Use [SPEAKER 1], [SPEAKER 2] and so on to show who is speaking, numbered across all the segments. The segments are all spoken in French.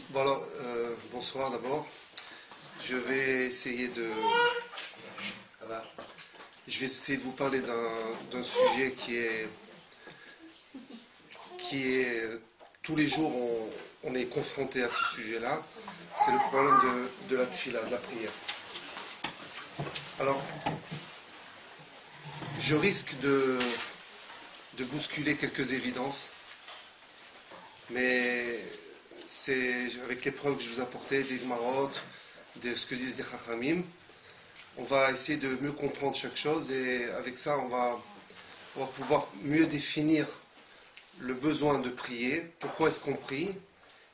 [SPEAKER 1] Bon alors, bonsoir d'abord. Je vais essayer de, voilà. Je vais essayer de vous parler d'un sujet qui est tous les jours on est confronté à ce sujet-là. C'est le problème de la tfila, de la prière. Alors, je risque de bousculer quelques évidences, mais c'est avec les preuves que je vous apportais, des marot, de ce que disent les chachamim. On va essayer de mieux comprendre chaque chose et avec ça on va pouvoir mieux définir le besoin de prier, pourquoi est-ce qu'on prie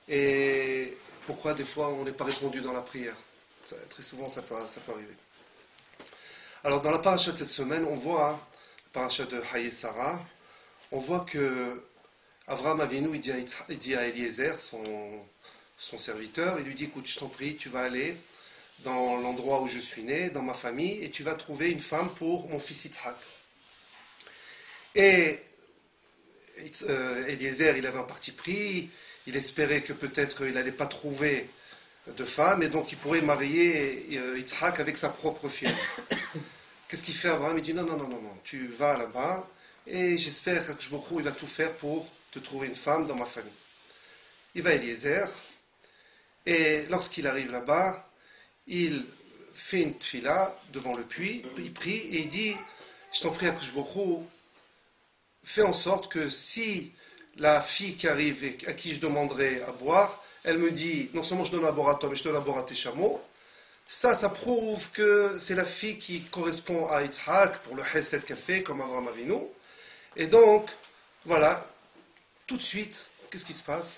[SPEAKER 1] et pourquoi des fois on n'est pas répondu dans la prière. Très souvent ça peut arriver. Alors dans la paracha de cette semaine, on voit, la paracha de Hayé Sarah, on voit que Avraham Avinu il dit à Eliezer, son serviteur, il lui dit écoute, je t'en prie, tu vas aller dans l'endroit où je suis né, dans ma famille, et tu vas trouver une femme pour mon fils Yitzhak. Et Eliezer, il avait un parti pris, il espérait que peut-être il n'allait pas trouver de femme, et donc il pourrait marier Yitzhak avec sa propre fille. Qu'est-ce qu'il fait Abraham? Il dit non, tu vas là-bas, et j'espère que il va tout faire pour te trouver une femme dans ma famille. Il va à Eliezer, et lorsqu'il arrive là-bas, il fait une tfila devant le puits, il prie et il dit je t'en prie Akash-Borou, fais en sorte que si la fille qui arrive et à qui je demanderai à boire, elle me dit non seulement je donne à boire à toi mais je donne à boire à tes chameaux, ça prouve que c'est la fille qui correspond à Yitzhak pour le chesed qu'elle fait comme Avraham Avinu. Et donc voilà, tout de suite qu'est-ce qui se passe?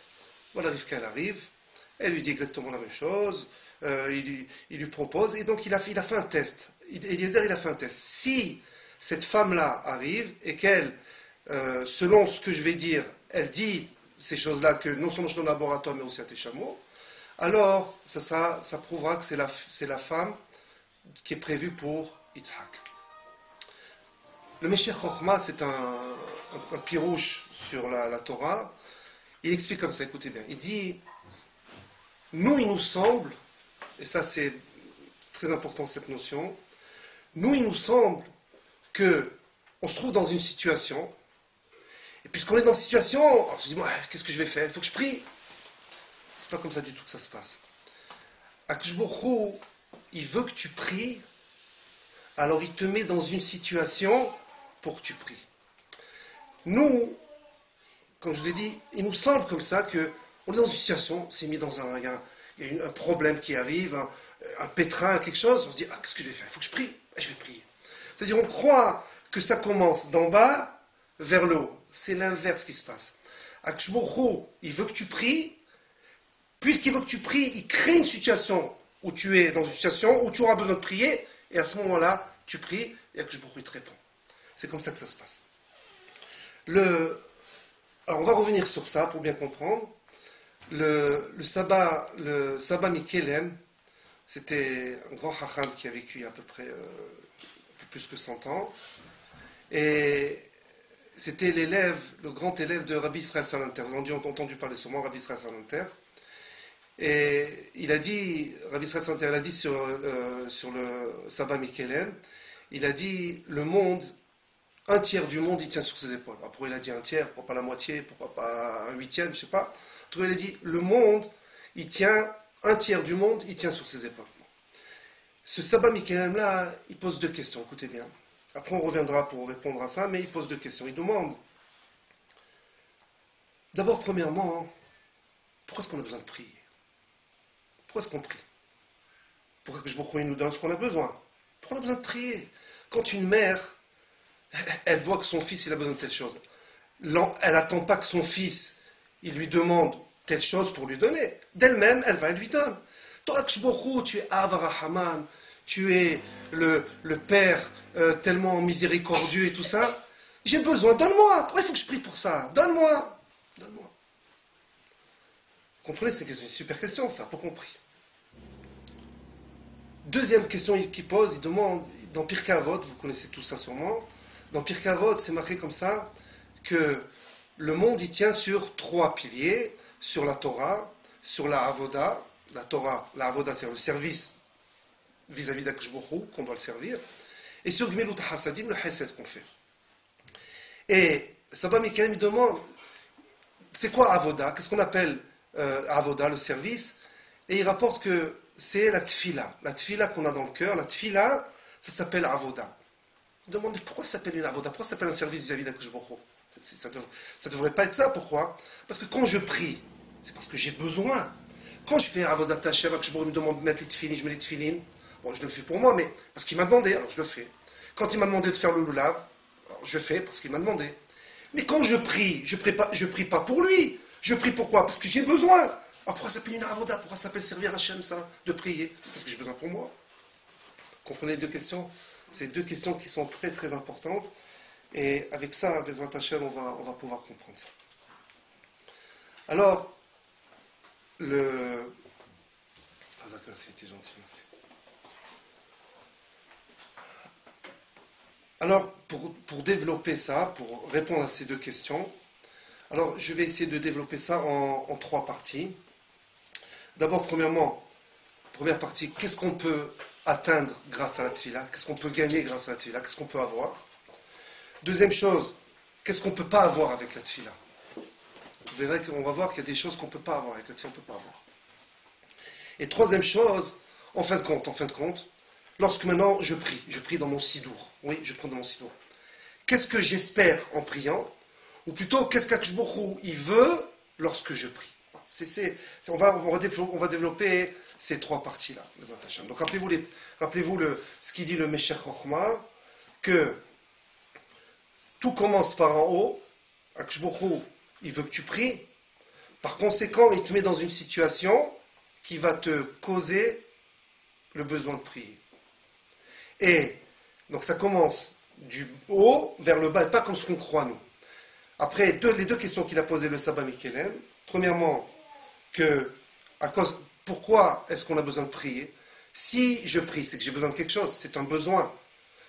[SPEAKER 1] Voilà, Rivka elle arrive, elle lui dit exactement la même chose. Il lui propose, et donc il a fait un test. Eliezer, il a fait un test. Si cette femme-là arrive et qu'elle, selon ce que je vais dire, elle dit ces choses-là, que non seulement je donne à boire à toi, mais aussi à tes chameaux, alors ça prouvera que c'est la femme qui est prévue pour Yitzhak. Le Meshech Chochma, c'est un pirouche sur la Torah. Il explique comme ça, écoutez bien. Il dit, nous, il nous semble, et ça c'est très important cette notion, nous il nous semble que on se trouve dans une situation, et puisqu'on est dans une situation, alors je dis qu'est-ce que je vais faire? Il faut que je prie. C'est pas comme ça du tout que ça se passe. Akash Borou, il veut que tu pries, alors il te met dans une situation pour que tu pries. Nous, comme je l'ai dit, il nous semble comme ça que on est dans une situation, c'est mis dans il y a un problème qui arrive, un pétrin, quelque chose, on se dit, qu'est-ce que je vais faire? Il faut que je prie, je vais prier. C'est-à-dire, on croit que ça commence d'en bas vers le haut. C'est l'inverse qui se passe. Akash Borou, il veut que tu pries, puisqu'il veut que tu pries, il crée une situation où tu es dans une situation où tu auras besoin de prier, et à ce moment-là, tu pries, et Akash Borou, il te répond. C'est comme ça que ça se passe. Alors, on va revenir sur ça pour bien comprendre. Le Saba Mikelem, c'était un grand chacham qui a vécu il y a à peu près un peu plus que 100 ans, et c'était le grand élève de Rabbi Israël Salanter. Vous avez entendu parler sûrement Rabbi Israël Salanter. Et il a dit, Rabbi Israël Salanter a dit sur le Saba Mikelem, il a dit le monde, un tiers du monde il tient sur ses épaules. Après il a dit un tiers, pourquoi pas la moitié, pourquoi pas un huitième, je sais pas. Il a dit le monde, un tiers du monde, il tient sur ses épaules. Ce Saba Mikelem là, il pose deux questions, écoutez bien. Après on reviendra pour répondre à ça, mais il pose deux questions. Il demande, d'abord premièrement, pourquoi est-ce qu'on a besoin de prier? Pourquoi est-ce qu'on prie? Pourquoi que je vous nous donne ce qu'on a besoin? Pourquoi on a besoin de prier? Quand une mère, elle voit que son fils il a besoin de telle chose, elle n'attend pas que son fils il lui demande telle chose pour lui donner. D'elle-même, elle lui donne. Toi, tu es Avarahaman, tu es le Père tellement miséricordieux et tout ça. J'ai besoin, donne-moi. Pourquoi il faut que je prie pour ça? Donne-moi. Vous comprenez, c'est une super question, ça. Pourquoi on prie? Deuxième question qu'il pose, il demande, dans Pirkei Avot, vous connaissez tout ça sûrement, dans Pirkei Avot, c'est marqué comme ça, que le monde, il tient sur 3 piliers, sur la Torah, sur la avoda, la Torah, la avoda c'est le service vis-à-vis d'Akadosh Baruch Hu, qu'on doit le servir, et sur Gmilut Hasadim, le Hesed qu'on fait. Et Saba Mikael me demande, c'est quoi avoda? Qu'est-ce qu'on appelle avoda, le service? Et il rapporte que c'est la tfila qu'on a dans le cœur. La tfila, ça s'appelle avoda. Il demande pourquoi ça s'appelle une avoda, pourquoi ça s'appelle un service vis-à-vis d'Akadosh Baruch Hu? Ça devrait pas être ça, pourquoi? Parce que quand je prie, c'est parce que j'ai besoin. Quand je fais avoda Hashem, Akadosh Baruch Hu me demande de mettre les tfilines, je mets les tfilines. Bon, je le fais pour moi, mais parce qu'il m'a demandé, alors je le fais. Quand il m'a demandé de faire le lulav, alors je le fais parce qu'il m'a demandé. Mais quand je prie, je prie pas pour lui. Je prie pourquoi? Parce que j'ai besoin. Alors pourquoi ça s'appelle une avoda? Pourquoi ça s'appelle servir Hachem, ça, de prier? Parce que j'ai besoin pour moi. Comprenez les deux questions? C'est deux questions qui sont très très importantes. Et avec ça, Bezrat Hachem, on va pouvoir comprendre ça. Alors, Ah d'accord, c'était gentil, merci. Alors, pour développer ça, pour répondre à ces deux questions, alors je vais essayer de développer ça en trois parties. D'abord, première partie, qu'est-ce qu'on peut atteindre grâce à la tfila? Qu'est-ce qu'on peut gagner grâce à la tfila? Qu'est-ce qu'on peut avoir? Deuxième chose, qu'est-ce qu'on ne peut pas avoir avec la tfila? Vous verrez qu'on va voir qu'il y a des choses qu'on ne peut pas avoir avec la tfila, on ne peut pas avoir. Et troisième chose, en fin de compte, lorsque maintenant je prie dans mon sidour. Oui, je prie dans mon sidour. Qu'est-ce que j'espère en priant? Ou plutôt, qu'est-ce qu'Akadosh Baruch Hu il veut lorsque je prie? On va développer ces trois parties-là. Donc rappelez-vous ce qu'il dit le Meshech Chochma, que tout commence par en haut. Akadosh Baruch Hu, il veut que tu pries. Par conséquent, il te met dans une situation qui va te causer le besoin de prier. Et donc ça commence du haut vers le bas, et pas comme ce qu'on croit nous. Après, les deux questions qu'il a posées le Saba Mikelem. Premièrement, pourquoi est-ce qu'on a besoin de prier? Si je prie, c'est que j'ai besoin de quelque chose, c'est un besoin.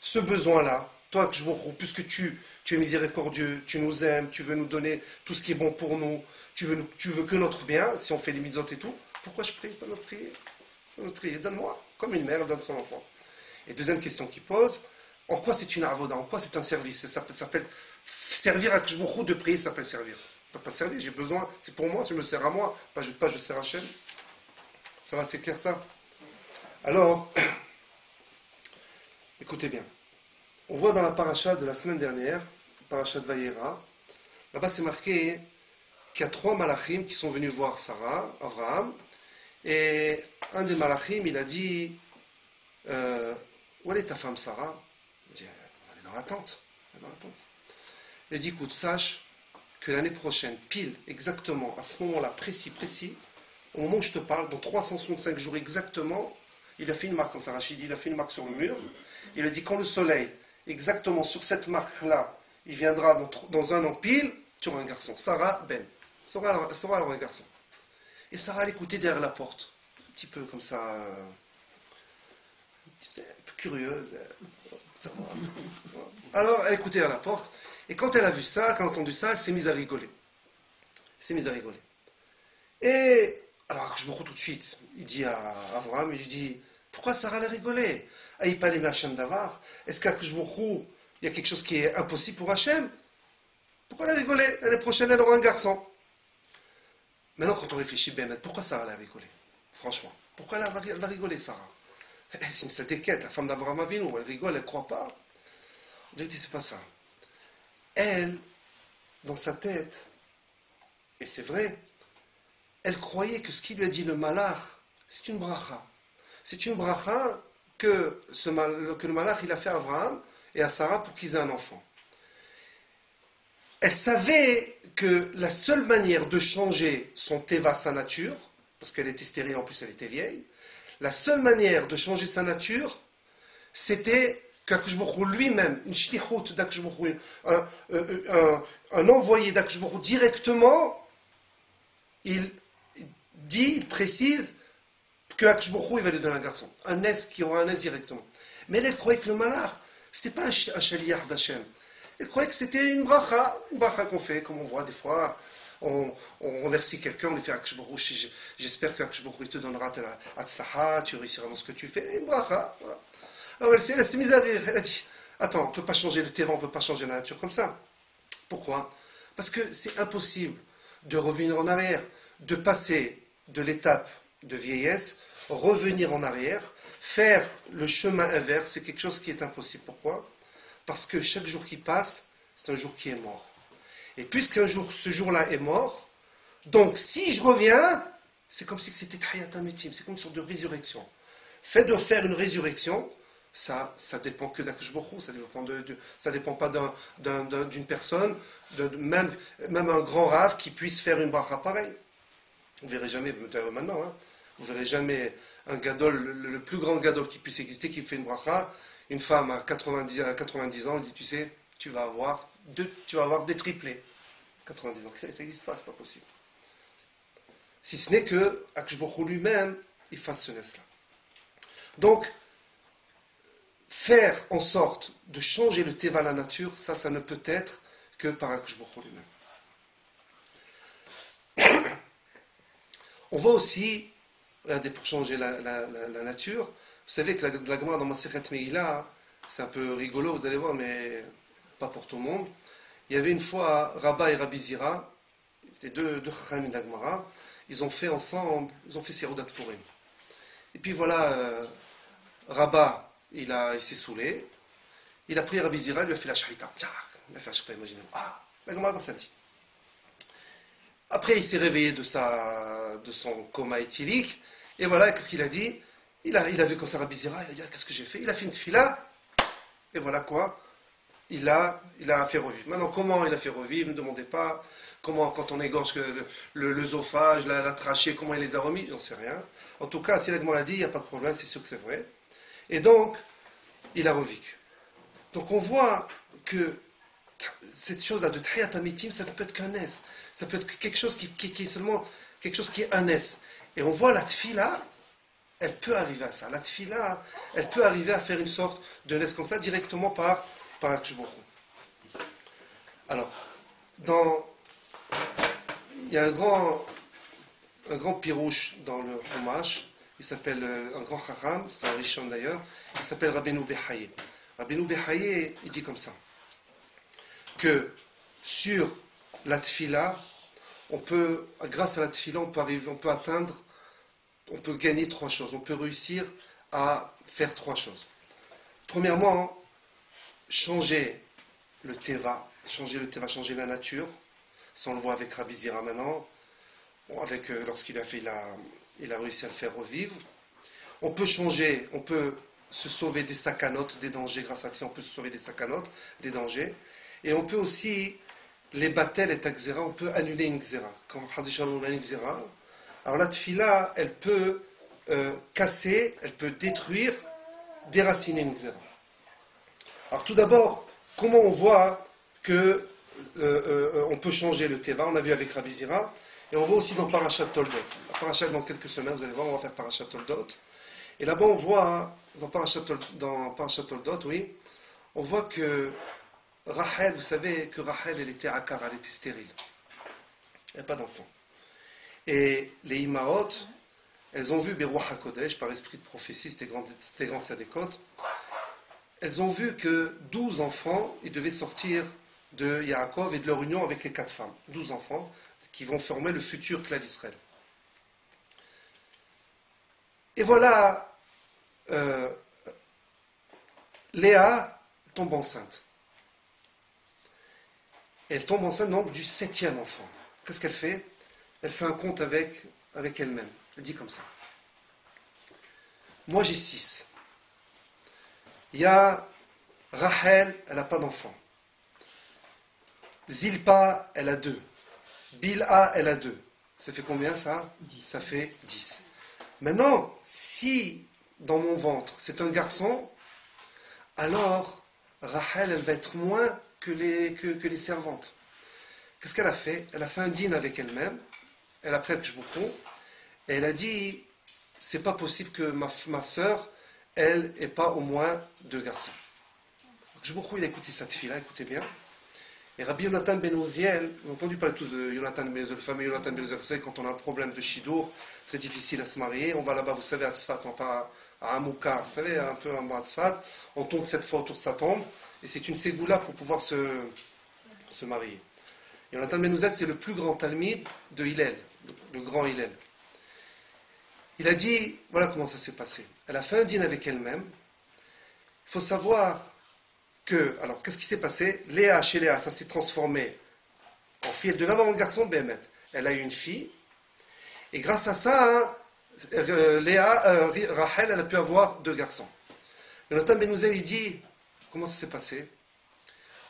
[SPEAKER 1] Ce besoin-là, toi, puisque tu es miséricordieux, tu nous aimes, tu veux nous donner tout ce qui est bon pour nous, tu veux que notre bien, si on fait les mitzvot et tout, pourquoi je prie? Pas notre prier. Donne-moi, comme une mère donne son enfant. Et deuxième question qu'il pose, en quoi c'est une avoda? En quoi c'est un service? Ça s'appelle servir à Kshbourou de prier, ça s'appelle servir. Je ne peux pas servir, j'ai besoin, c'est pour moi, je me sers à moi, pas je sers à Hachem. Ça va, c'est clair ça? Alors, écoutez bien. On voit dans la paracha de la semaine dernière, paracha de Vayera, là-bas c'est marqué qu'il y a 3 malachim qui sont venus voir Sarah, Abraham, et un des malachim, il a dit où est ta femme Sarah? Il dit elle est dans la tente. Il a dit écoute, sache que l'année prochaine, pile, exactement, à ce moment-là, précis, au moment où je te parle, dans 365 jours exactement, il a fait une marque, comme Sarah Rachid, il a fait une marque sur le mur. Il a dit quand le soleil, exactement sur cette marque-là, il viendra dans un an pile, tu auras un garçon. Sarah Sarah aura un garçon. Et Sarah, elle écoutait derrière la porte, un petit peu comme ça, un peu curieuse. Alors, elle écoutait derrière la porte, et quand elle a vu ça, quand elle a entendu ça, elle s'est mise à rigoler. Et, alors, je me retrouve tout de suite, il dit à Abraham, il lui dit, pourquoi Sarah a rigolé? Aïpalé Hachem Davar? Est-ce qu'à Kjbourou, il y a quelque chose qui est impossible pour Hachem? Pourquoi elle a rigolé? L'année prochaine, elle aura un garçon. Maintenant, quand on réfléchit bien, pourquoi Sarah a rigolé? Franchement, pourquoi elle va rigoler, Sarah? C'est une sadéquette, la femme d'Abraham Avinu, elle rigole, elle ne croit pas. En vérité, c'est pas ça. Elle, dans sa tête, et c'est vrai, elle croyait que ce qu'il lui a dit le malach, c'est une bracha. C'est une bracha que le malach il a fait à Abraham et à Sarah pour qu'ils aient un enfant. Elle savait que la seule manière de changer son teva, sa nature, parce qu'elle était stérile, en plus elle était vieille, la seule manière de changer sa nature, c'était qu'Akshbourou lui-même, une shlichut d'Akshbourou, un envoyé d'Akshbourou directement, il précise que Akshbourou il va lui donner un garçon, un S qui aura un S directement. Mais elle croyait que le malach, c'était pas un shaliach d'Hachem. Elle croyait que c'était une bracha qu'on fait, comme on voit des fois. on remercie quelqu'un, on lui fait j'espère que il te donnera Atsaha, tu réussiras dans ce que tu fais, et bracha. Voilà. Alors elle s'est mise à rire, elle a dit, attends, on ne peut pas changer le terrain, on ne peut pas changer la nature comme ça. Pourquoi? Parce que c'est impossible de revenir en arrière, de passer de l'étape de vieillesse, revenir en arrière, faire le chemin inverse, c'est quelque chose qui est impossible. Pourquoi? Parce que chaque jour qui passe, c'est un jour qui est mort. Et puisqu'un jour, ce jour-là est mort, donc si je reviens, c'est comme si c'était Hayatan Mitim, c'est comme une sorte de résurrection. Fait de faire une résurrection, ça dépend que d'Akadosh Baruch Hu, ça dépend pas d'une personne, même un grand rave qui puisse faire une bracha pareille. Vous verrez jamais, maintenant, hein, vous verrez jamais un gadol, le plus grand gadol qui puisse exister, qui fait une bracha. Une femme à 90 ans, elle dit, tu sais, tu vas avoir des triplés. 90 ans, ça n'existe pas, c'est pas possible. Si ce n'est que Akadosh Baruch Hu lui-même, il fasse ce nest-là. Donc, faire en sorte de changer le teva, la nature, ça ne peut être que par Akadosh Baruch Hu lui-même. On voit aussi, regardez, pour changer la nature, vous savez que la Gemara dans Masechet Megillah, c'est un peu rigolo, vous allez voir, mais pas pour tout le monde. Il y avait une fois Rabba et Rabbi Zira, c'était deux Chachamim de la Gemara, ils ont fait ensemble, ils ont fait Seudat Purim. Et puis voilà, Rabba, il s'est saoulé, il a pris Rabbi Zira, il lui a fait la shrita. Il a fait la shrita, imaginez-vous. Ah, la Gemara comme ça dit. Après, il s'est réveillé de son coma éthylique, et voilà, qu'est-ce qu'il a dit? Il a vu comme ça Rabbi Zira, il a dit, qu'est-ce que j'ai fait? Il a fait une tefila, et voilà quoi, il a fait revivre. Maintenant, comment il a fait revivre? Ne me demandez pas. Comment, quand on égorge l'œsophage, la trachée, comment il les a remis? J'en sais rien. En tout cas, si la Gemara a dit, il n'y a pas de problème, c'est sûr que c'est vrai. Et donc, il a revécu. Donc on voit que cette chose-là de Tahiyat Amitim, ça ne peut être qu'un S. Ça peut être quelque chose qui est seulement quelque chose qui est un S. Et on voit la tfila, elle peut arriver à ça. La tfila, elle peut arriver à faire une sorte de S comme ça, directement par Akadosh Baruch Hu. Alors, il y a un grand pirouche dans le Chumash, il s'appelle un grand Chacham, c'est un Rishon d'ailleurs, il s'appelle Rabbeinu Behaye. Rabbeinu Behaye, il dit comme ça, que sur la tfila, grâce à la tfila, on peut gagner trois choses, on peut réussir à faire trois choses. Premièrement, changer le teva, changer la nature. Ça on le voit avec Rabbi Zira maintenant, lorsqu'il il a réussi à le faire revivre. On peut se sauver des sakanotes, des dangers, grâce à ça on peut se sauver des sakanotes, des dangers. Et on peut aussi, les batel et takzera, on peut annuler une xéra. Quand on a une xéra, alors la tfila, elle peut casser, elle peut détruire, déraciner une xéra. Alors tout d'abord, comment on voit que on peut changer le teva? On a vu avec Rabbi Zira, et on voit aussi dans Parashat Toldot. La Parashat, dans quelques semaines, vous allez voir, on va faire Parashat Toldot. Et là-bas, on voit, dans Parashat Toldot, oui, on voit que Rachel, vous savez que Rachel, elle était akar, elle était stérile. Elle n'a pas d'enfant. Et les Imaot, elles ont vu Beruach HaKodesh, par esprit de prophétie, c'était grand Sadekot, elles ont vu que 12 enfants, ils devaient sortir de Yaakov et de leur union avec les 4 femmes. 12 enfants qui vont former le futur clan d'Israël. Et voilà, Léa tombe enceinte. Et elle tombe enceinte donc du 7e enfant. Qu'est-ce qu'elle fait? Elle fait un compte avec elle-même. Elle dit comme ça. Moi j'ai 6. Il y a Rachel, elle n'a pas d'enfant. Zilpa, elle a 2. Bilha, elle a 2. Ça fait combien ça? 10. Ça fait 10. Maintenant, si dans mon ventre c'est un garçon, alors Rachel, elle va être moins que les servantes. Qu'est-ce qu'elle a fait? Elle a fait un dîner avec elle-même. Elle a pris un kshboukon. Et elle a dit, c'est pas possible que ma sœur, elle n'ait pas au moins 2 garçons. Kshboukon, il a écouté cette fille-là, écoutez bien. Et Rabbi Yonatan ben Uziel, vous avez entendu parler tous de Yonatan ben Uziel, le fameux Yonatan ben Uziel, vous savez, quand on a un problème de Shidour, très difficile à se marier, on va là-bas, vous savez, à Tzfat, on va à Amoukar, vous savez, un peu en bas à Tzfat, on tombe cette fois autour de sa tombe, et c'est une ségoula pour pouvoir se marier. Yonatan ben Uziel, c'est le plus grand talmid de Hillel, le grand Hillel. Il a dit, voilà comment ça s'est passé. Elle a fait un dîner avec elle-même. Il faut savoir que, alors qu'est-ce qui s'est passé? Léa, chez Léa, ça s'est transformé en fille. Elle devait avoir un garçon, Béhémet. Elle a eu une fille. Et grâce à ça, Rachel, elle a pu avoir 2 garçons. Yonatan ben Uziel, il dit, comment ça s'est passé?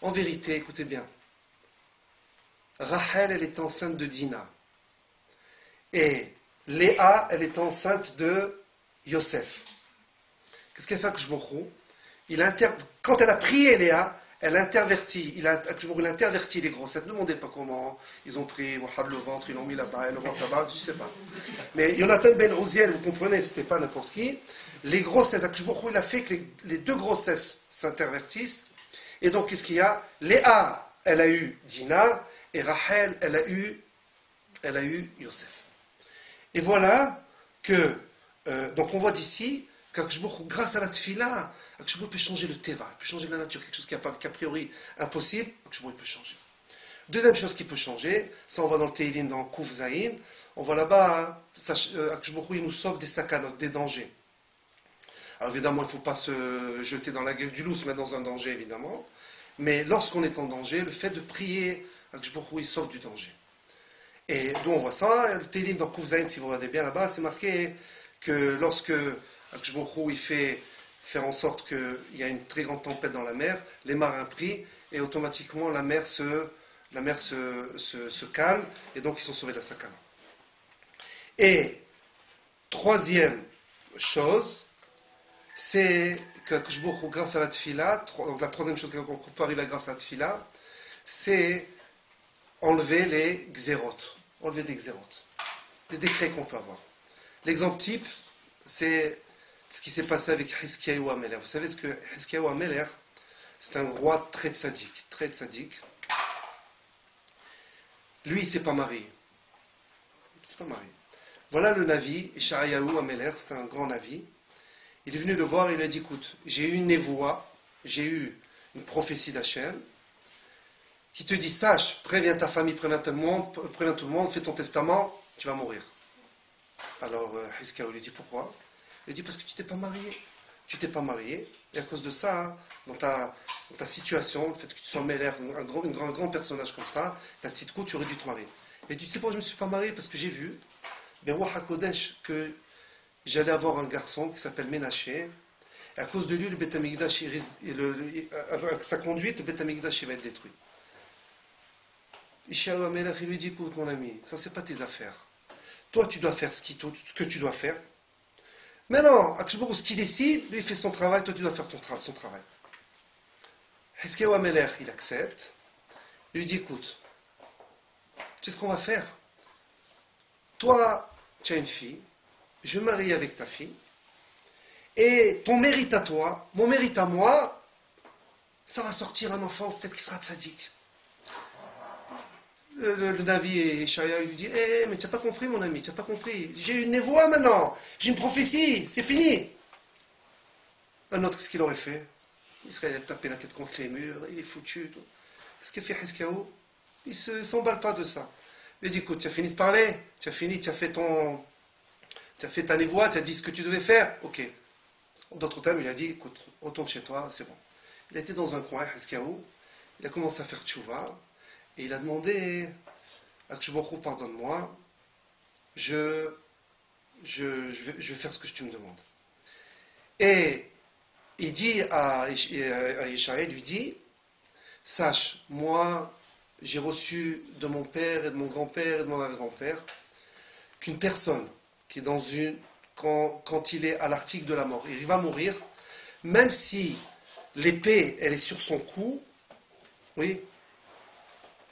[SPEAKER 1] En vérité, écoutez bien. Rachel, elle était enceinte de Dina. Et Léa, elle était enceinte de Yosef. Qu'est-ce qu'elle fait avec Shmochou? Quand elle a prié Léa, il intervertit les grossesses. Ne demandez pas comment ils ont pris le ventre, ils l'ont mis là-bas, le ventre là-bas, je ne sais pas. Mais Yonatan ben Uziel, vous comprenez, c'était pas n'importe qui. Les grossesses, il a fait que les 2 grossesses s'intervertissent. Et donc, qu'est-ce qu'il y a? Léa, elle a eu Dina, et Rachel, elle a eu Yosef. Et voilà que, donc on voit d'ici, grâce à la tfila, Akshbo peut changer le teva, il peut changer la nature, quelque chose qui a priori impossible, Akshbo peut changer. Deuxième chose qui peut changer, ça on va dans le Teilim, dans Kouf Zayin, on voit là-bas, Akshbo il nous sauve des sakanot, des dangers. Alors évidemment, il ne faut pas se jeter dans la gueule du loup, se mettre dans un danger évidemment, mais lorsqu'on est en danger, le fait de prier, Akshbo il sauve du danger. Et d'où on voit ça, le Télim dans Kouf Zayin, si vous regardez bien là-bas, c'est marqué que lorsque Akshbochou il fait faire en sorte qu'il y a une très grande tempête dans la mer, les marins prient et automatiquement la mer se calme et donc ils sont sauvés de la sakana. Et troisième chose, c'est que Akshbochou, grâce à la tfila, donc la troisième chose qu'on peut arriver grâce à la tfila, c'est enlever les xérotes. Enlever des xérotes. Des décrets qu'on peut avoir. L'exemple type, c'est ce qui s'est passé avec Hiskiyahu Ameler. Vous savez ce que Hiskiyahu Ameler, c'est un roi très sadique. Très sadique. Lui, il ne s'est pas marié. Il ne s'est pas marié. Voilà le Navi, Ishayahu Ameler, c'est un grand Navi. Il est venu le voir et il lui a dit, écoute, j'ai eu une névoie, j'ai eu une prophétie d'Hachem, qui te dit, sache, préviens ta famille, préviens tout le monde, fais ton testament, tu vas mourir. Alors, Hiskiyahu lui dit, pourquoi? Il dit, parce que tu t'es pas marié. Tu t'es pas marié, et à cause de ça, hein, dans ta situation, le fait que tu sois mêlé, un grand personnage comme ça, ta petite coup, tu aurais dû te marier. Et tu sais pourquoi je ne me suis pas marié? Parce que j'ai vu, ben, Wah HaKodesh, que j'allais avoir un garçon qui s'appelle Ménaché, et à cause de lui, le Beth Amikdash, avec sa conduite, le Beth Amikdash, il va être détruit. Ishayahu Amelech, il lui dit, écoute mon ami, ça c'est pas tes affaires. Toi tu dois faire ce que tu dois faire. Mais non, Akshbochou, ce qu'il décide, lui il fait son travail, toi tu dois faire son travail. Hiskiyahu Amelech, il accepte. Il lui dit, écoute, tu sais ce qu'on va faire? Toi, tu as une fille, je me marie avec ta fille, et ton mérite à toi, mon mérite à moi, ça va sortir un enfant peut-être qui sera tzaddik. Le Navi et Shaya lui dit, mais tu n'as pas compris mon ami, tu n'as pas compris. J'ai une névoie maintenant, j'ai une prophétie, c'est fini. Un autre, qu'est-ce qu'il aurait fait? Il serait tapé la tête contre les murs, il est foutu. Tout. Qu'est-ce qu'il fait Hiskiyahu? Il ne s'emballe pas de ça. Il dit, écoute, tu as fini de parler, tu as fait ta névoie, tu as dit ce que tu devais faire, ok. D'autres termes, il a dit, écoute, retourne chez toi, c'est bon. Il a été dans un coin, Hiskiyahu, il a commencé à faire tchouva, et il a demandé, Akshbochou, pardonne-moi, je vais faire ce que tu me demandes. Et il dit à Yeshaï, il lui dit, sache, moi, j'ai reçu de mon père et de mon grand-père et de mon arrière-grand-père qu'une personne qui est quand il est à l'article de la mort, il va mourir, même si l'épée, elle est sur son cou, oui,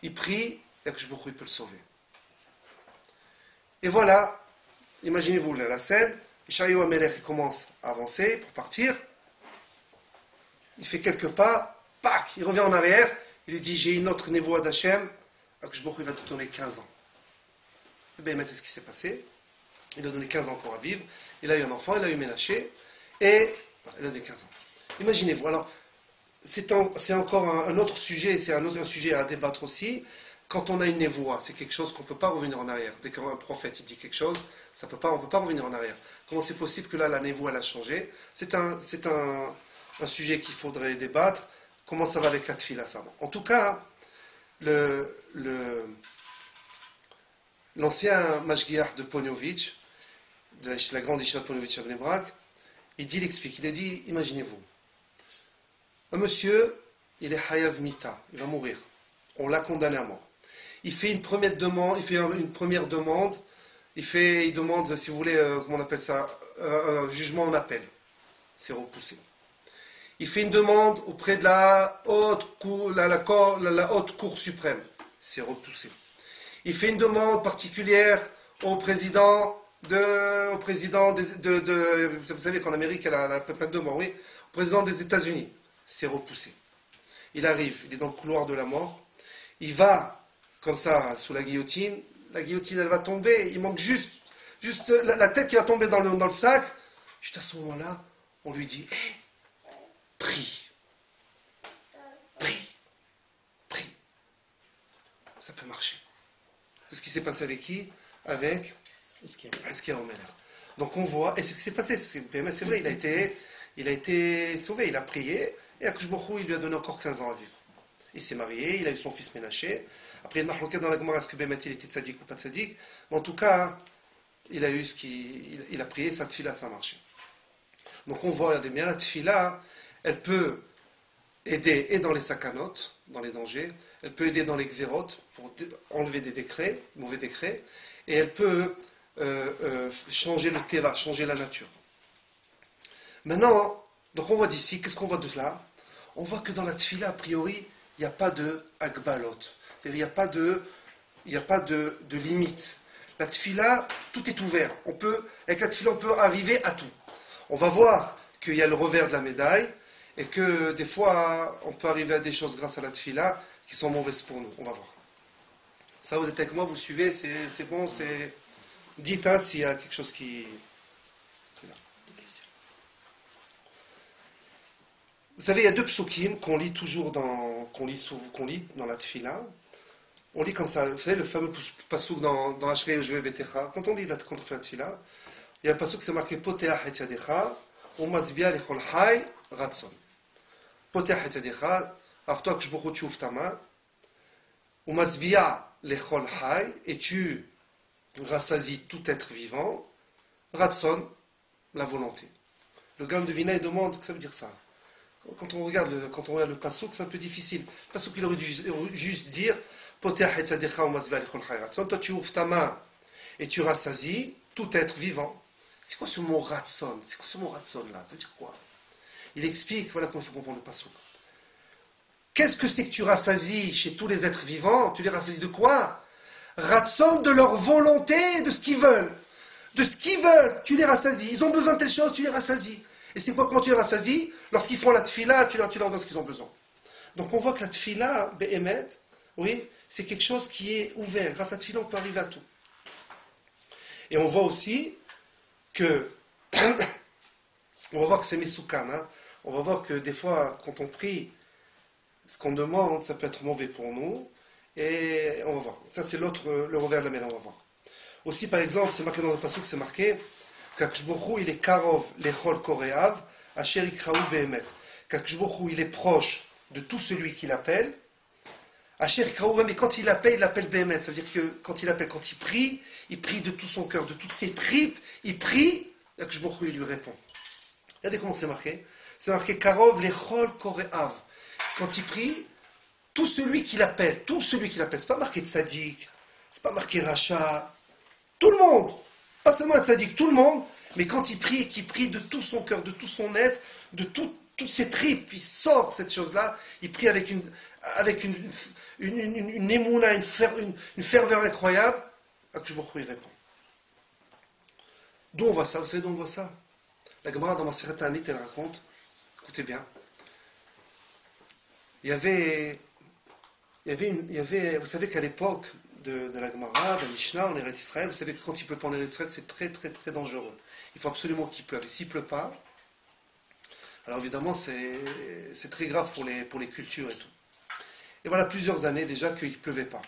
[SPEAKER 1] il prie, et Akshbochou, il peut le sauver. Et voilà, imaginez-vous la scène, Ishayahu Amelech commence à avancer pour partir, il fait quelques pas, pac, il revient en arrière, il lui dit j'ai une autre névoie d'Hachem, Akadosh Baruch Hu, il va te donner 15 ans. Et bien, c'est ce qui s'est passé. Il a donné 15 ans encore à vivre. Il a eu un enfant, il a eu Ménaché, et il a donné 15 ans. Imaginez-vous. Alors, c'est encore un autre sujet, c'est un sujet à débattre aussi. Quand on a une névoie, c'est quelque chose qu'on ne peut pas revenir en arrière. Dès qu'un prophète il dit quelque chose, on ne peut pas revenir en arrière. Comment c'est possible que là, la névoie, elle a changé? C'est un sujet qu'il faudrait débattre. Comment ça va avec la tfila, ça? En tout cas, l'ancien Mashgiach de Poniovitch, de la grande Yeshiva de Poniovitch à Bnei Brak, il explique, il a dit, imaginez-vous, un monsieur, il est Hayav Mita, il va mourir, on l'a condamné à mort. Il fait une première demande, il demande, si vous voulez, comment on appelle ça, un jugement en appel, c'est repoussé. Il fait une demande auprès de la haute cour suprême, c'est repoussé. Il fait une demande particulière au président vous savez qu'en Amérique, elle a peine de mort, oui, au président des États-Unis, c'est repoussé. Il arrive, il est dans le couloir de la mort, il va, comme ça, sous la guillotine elle va tomber, il manque juste la tête qui va tomber dans le sac. Juste à ce moment-là, on lui dit, hey, prie. Ça peut marcher. C'est ce qui s'est passé avec qui? Avec Hizkiyahu Melech. Donc on voit, et c'est ce qui s'est passé, c'est vrai, il a été sauvé, il a prié, et Akadosh Baruch Hu, il lui a donné encore 15 ans à vivre. Il s'est marié, il a eu son fils Ménaché. Après, il y a une marloquette dans la Gemara, est-ce que Bémet il était tzaddik ou pas tzaddik? Mais en tout cas, il a eu il a prié, sa tfila, ça a marché. Donc on voit, regardez bien, la tfila, elle peut aider et dans les sakanotes, dans les dangers, elle peut aider dans les xérotes, pour enlever des décrets, mauvais décrets, et elle peut changer le teva, changer la nature. Maintenant, donc on voit d'ici, qu'est-ce qu'on voit de cela? On voit que dans la tfila, a priori, il n'y a pas de agbalot, c'est-à-dire il n'y a pas de limite. La tfila, tout est ouvert. Avec la tfila, on peut arriver à tout. On va voir qu'il y a le revers de la médaille, et que des fois, on peut arriver à des choses grâce à la tfila qui sont mauvaises pour nous. On va voir. Ça, vous êtes avec moi, vous suivez, c'est bon, c'est... Dites s'il y a quelque chose qui... C'est là. Vous savez, il y a deux psukim qu'on lit toujours qu'on lit dans la tfila. On lit comme ça. Vous savez, le fameux pasuk dans Ashrei Yoshua Betecha. Quand on lit contre la tfila, il y a un pasuk, c'est marqué Poteach et Yadecha, Umazbia lechol hay ratson. Poteach et Yadecha, alors toi, que je beaucoup tu ouvres ta main, Umazbia lechol hay, et tu rassasies tout être vivant, ratson, la volonté. Le gamme de Vina, il demande, que ça veut dire ça? Quand on regarde le pasuk, c'est un peu difficile. Le pasuk, il aurait dû juste dire Poteach et Yadecha, Umazbia lechol hay ratson. Toi, tu ouvres ta main et tu rassasies tout être vivant. C'est quoi ce mot ratson? C'est quoi ce mot ratson là? Ça veut dire quoi? Il explique, voilà comment il faut comprendre le pasuk. Qu'est-ce que c'est que tu rassasies chez tous les êtres vivants? Tu les rassasies de quoi? Ratson, de leur volonté, de ce qu'ils veulent. De ce qu'ils veulent, tu les rassasies. Ils ont besoin de telle chose, tu les rassasies. Et c'est quoi comment tu les rassasies? Lorsqu'ils font la tfila, tu leur donnes ce qu'ils ont besoin. Donc on voit que la tfila, Be'emet, oui, c'est quelque chose qui est ouvert. Grâce à la tfila, on peut arriver à tout. Et on voit aussi que on va voir que c'est Mesoukan, hein. On va voir que des fois, quand on prie, ce qu'on demande, ça peut être mauvais pour nous. Et on va voir. Ça, c'est le revers de la médaille, on va voir. Aussi, par exemple, c'est marqué dans le pasuk, c'est marqué qu'Akshbochou, il est karov lechol koreav, asher ikraou behemet. Qu'Akshbochou, il est proche de tout celui qui l'appelle. Asher ikraou, mais quand il l'appelle behemet. Ça veut dire que quand il prie de tout son cœur, de toutes ses tripes, il prie, Akshbochou, il lui répond. Regardez comment c'est marqué. C'est marqué karov lechol koreav. Quand il prie, tout celui qui l'appelle, c'est pas marqué tzaddik, c'est pas marqué rachat, tout le monde, pas seulement un tzaddik, tout le monde, mais quand il prie, qu'il prie de tout son cœur, de tout son être, de toutes ses tripes, il sort cette chose-là, il prie avec une émouna, une ferveur incroyable, Akadosh Baruch Hu, il répond. D'où on voit ça? Vous savez d'où on voit ça? La Gemara dans Masechet Ta'anit, elle raconte, écoutez bien, il y avait vous savez qu'à l'époque de la Gemara, de la Mishnah, en Eretz Israël, vous savez que quand il pleut pas en Eretz Israël, c'est très très très dangereux. Il faut absolument qu'il pleuve. Et s'il pleut pas, alors évidemment c'est très grave pour les cultures et tout. Et voilà plusieurs années déjà qu'il ne pleuvait pas.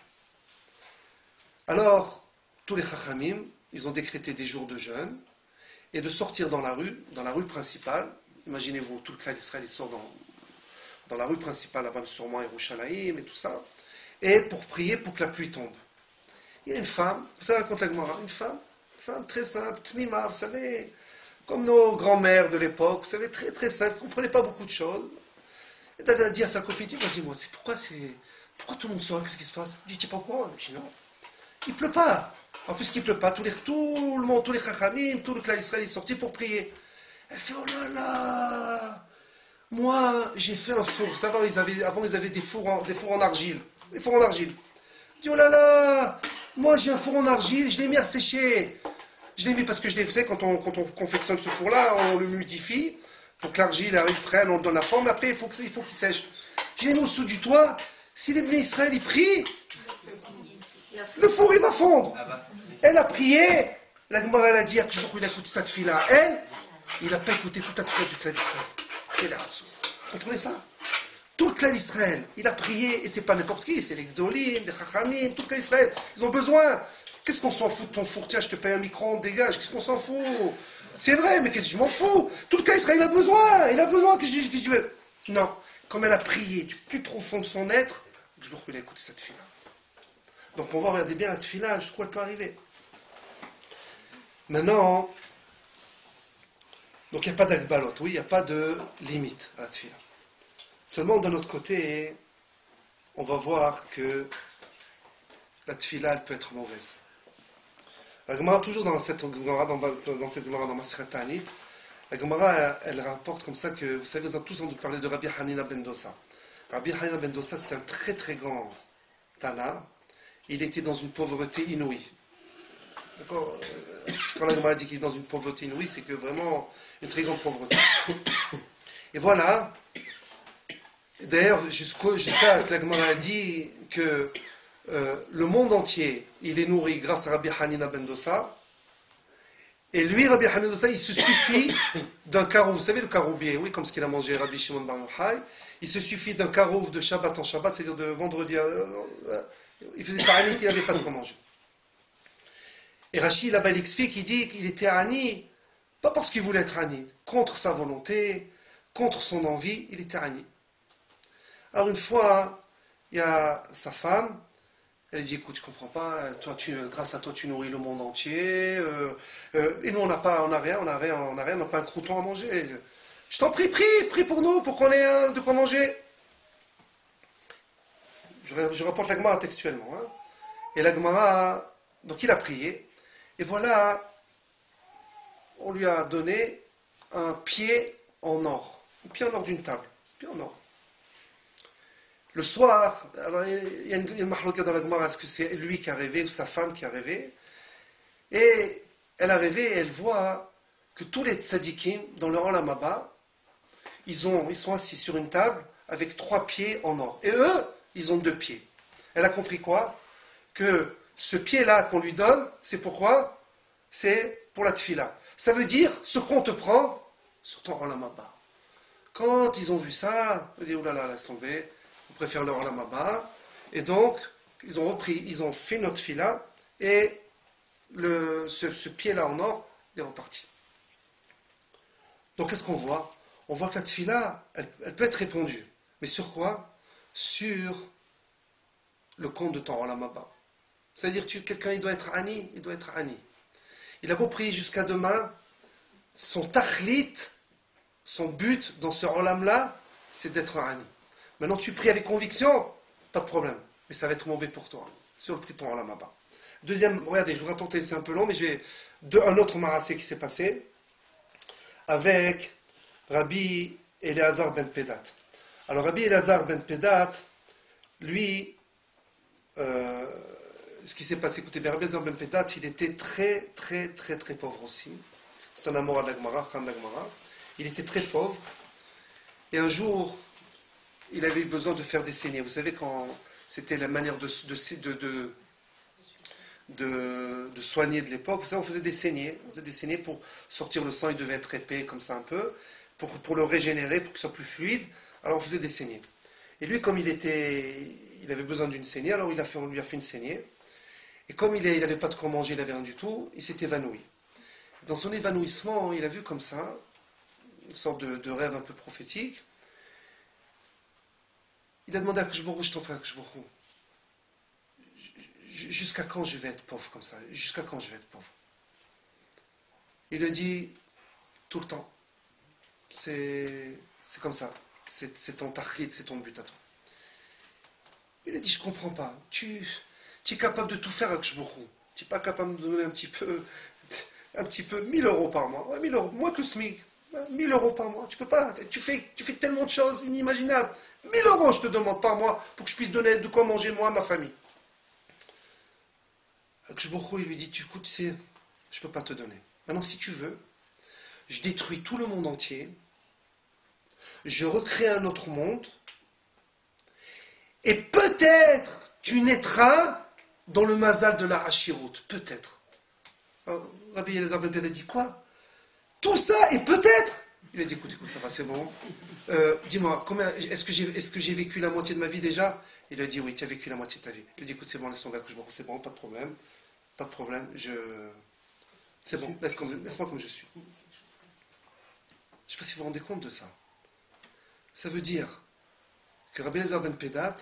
[SPEAKER 1] Alors, tous les Chachamim, ils ont décrété des jours de jeûne et de sortir dans la rue principale. Imaginez-vous, tout le clan d'Israël sort dans la rue principale, là-bas sûrement Yerushalayim et tout ça, et pour prier pour que la pluie tombe. Il y a une femme, ça raconte la Gemara, une femme très simple, tmima, vous savez, comme nos grands-mères de l'époque, vous savez, très très simple, ne comprenait pas beaucoup de choses. Et elle a dit à sa copine, vas-y moi, pourquoi tout le monde sort, qu'est-ce qui se passe? Il dit, tu es pas au courant? Je dis non, il pleut pas. En plus qu'il pleut pas, tout le monde, tous les chachamim, tout le clan d'Israël est sorti pour prier. Elle fait, oh là là, moi j'ai fait un four. Vous savez, avant ils avaient des fours en argile. Des fours en argile. Elle dit, oh là là, moi j'ai un four en argile, je l'ai mis à sécher. Je l'ai mis parce que je l'ai fait, quand on confectionne ce four-là, on le humidifie, pour que l'argile arrive prenne, on donne la forme, après il faut qu'il sèche. Je l'ai mis au-dessous du toit, si les Bnei Israël ils prient, le four il va fondre. Elle a prié, la Gemara elle a dit, il a écouté cette fille-là. Elle, il n'a pas écouté toute la fille du clan d'Israël. C'est là. Vous comprenez ça? Tout le clan d'Israël, il a prié, et c'est pas n'importe qui, c'est les Gdolim, les Chachamim, tout le clan d'Israël, ils ont besoin. Qu'est-ce qu'on s'en fout de ton four? Tiens, je te paye un micro-ondes, dégage, qu'est-ce qu'on s'en fout? C'est vrai, mais qu'est-ce que je m'en fous? Tout le clan d'Israël, il a besoin que je dise. Non, comme elle a prié du plus profond de son être, je me il a écouté cette fille-là. Donc on va regarder bien la tefila, jusqu'où elle peut arriver. Maintenant, donc il n'y a pas d'agbalot, oui, il n'y a pas de limite à la tefila. Seulement d'un autre côté, on va voir que la tefila, elle peut être mauvaise. La Gemara, toujours dans cette Gemara, dans Masechet Ta'anit, la Gemara, elle rapporte comme ça que, vous savez, vous avez tous entendu parler de Rabbi Hanina ben Dosa. Rabbi Hanina ben Dosa, c'était un très très grand Tana. Il était dans une pauvreté inouïe. D'accord? Quand la Gemara dit qu'il est dans une pauvreté inouïe, c'est que vraiment une très grande pauvreté. Et voilà. D'ailleurs, jusqu'à que la Gemara dit que le monde entier, il est nourri grâce à Rabbi Hanina ben Dosa. Et lui, Rabbi Hanina ben Dosa, il se suffit d'un carouf. Vous savez le caroubier, oui, comme ce qu'il a mangé Rabbi Shimon bar Yochai. Il se suffit d'un carouf de Shabbat en Shabbat, c'est-à-dire de vendredi il faisait par année qu'il n'avait pas de quoi manger. Et Rachid, là-bas, il explique, il dit qu'il était Ani, pas parce qu'il voulait être Ani, contre sa volonté, contre son envie, il était Ani. Alors une fois, il y a sa femme, elle dit, écoute, je comprends pas, grâce à toi tu nourris le monde entier, et nous on n'a rien, on n'a pas un crouton à manger. Je t'en prie, prie pour nous, pour qu'on ait de quoi manger. Je rapporte la Gemara textuellement. Hein. Et la Gemara, donc il a prié, et voilà, on lui a donné un pied en or, un pied en or d'une table, un pied en or. Le soir, alors il y a une mahloka dans la Gemara, est-ce que c'est lui qui a rêvé ou sa femme qui a rêvé? Et elle a rêvé et elle voit que tous les tzadikim, dans leur olam haba, ils sont assis sur une table avec 3 pieds en or. Et eux, ils ont 2 pieds. Elle a compris quoi? Que ce pied-là qu'on lui donne, c'est pourquoi? C'est pour la tefila. Ça veut dire ce qu'on te prend sur ton olam haba. Quand ils ont vu ça, ils ont dit, oh là là, laisse tomber, on préfère leur olam haba. Et donc, ils ont fait notre tefila, et ce pied-là en or, il est reparti. Donc qu'est-ce qu'on voit? On voit que la tefila, elle peut être répondue. Mais sur quoi? Sur le compte de ton olam haba. C'est-à-dire que quelqu'un, il doit être ani, il a beau prier jusqu'à demain, son tachlit, son but dans ce olam-là, c'est d'être un ani. Maintenant, tu pries avec conviction, pas de problème. Mais ça va être mauvais pour toi, sur le prix de ton olam haba. Deuxième, regardez, je vous raconte, c'est un peu long, mais j'ai un autre marassé qui s'est passé avec Rabbi Elazar ben Pedat. Alors Rabbi Elazar ben Pedat, lui, ce qui s'est passé, écoutez bien, Rabbi Elazar ben Pedat, il était très très très très pauvre aussi. C'est un amour d'Agmara, Khan d'Agmara. Il était très pauvre. Et un jour, il avait eu besoin de faire des saignées. Vous savez, quand C'était la manière de soigner de l'époque. Vous savez, on faisait des saignées. On faisait des saignées pour sortir le sang, il devait être épais comme ça un peu, pour le régénérer, pour qu'il soit plus fluide. Alors on faisait des saignées. Et lui, comme il avait besoin d'une saignée, alors on lui a fait une saignée. Et comme il n'avait pas de quoi manger, il n'avait rien du tout, il s'est évanoui. Dans son évanouissement, il a vu comme ça, une sorte de rêve un peu prophétique. Il a demandé à Kishbourou, je t'en prie, Kishbourou, jusqu'à quand je vais être pauvre comme ça? Jusqu'à quand je vais être pauvre? Il a dit, tout le temps. C'est comme ça. C'est ton tarhid, c'est ton but à toi. Il a dit, je ne comprends pas. Tu es capable de tout faire avec Kishbourou. Tu n'es pas capable de me donner un petit peu, 1000 euros par mois. Ouais, 1000 euros, moins que le SMIC. 1000 euros par mois, tu peux pas. Tu fais tellement de choses inimaginables. 1000 euros, je te demande par mois pour que je puisse donner de quoi manger moi à ma famille. Akshbourou, il lui dit, écoute, tu sais, je ne peux pas te donner. Maintenant, si tu veux, je détruis tout le monde entier, je recrée un autre monde, et peut-être tu naîtras dans le mazal de la Hashirut. Peut-être. Rabbi Elazar ben Pédate dit quoi? Tout ça, et peut-être. Il a dit, écoute, ça va, c'est bon. Dis-moi, est-ce que j'ai vécu la moitié de ma vie déjà? Il a dit, oui, tu as vécu la moitié de ta vie. Il a dit, écoute, c'est bon, laisse tomber, c'est bon, pas de problème. Pas de problème, c'est bon, laisse-moi comme je suis. Je ne sais pas si vous vous rendez compte de ça. Ça veut dire que Rabbi Elazar ben Pédate,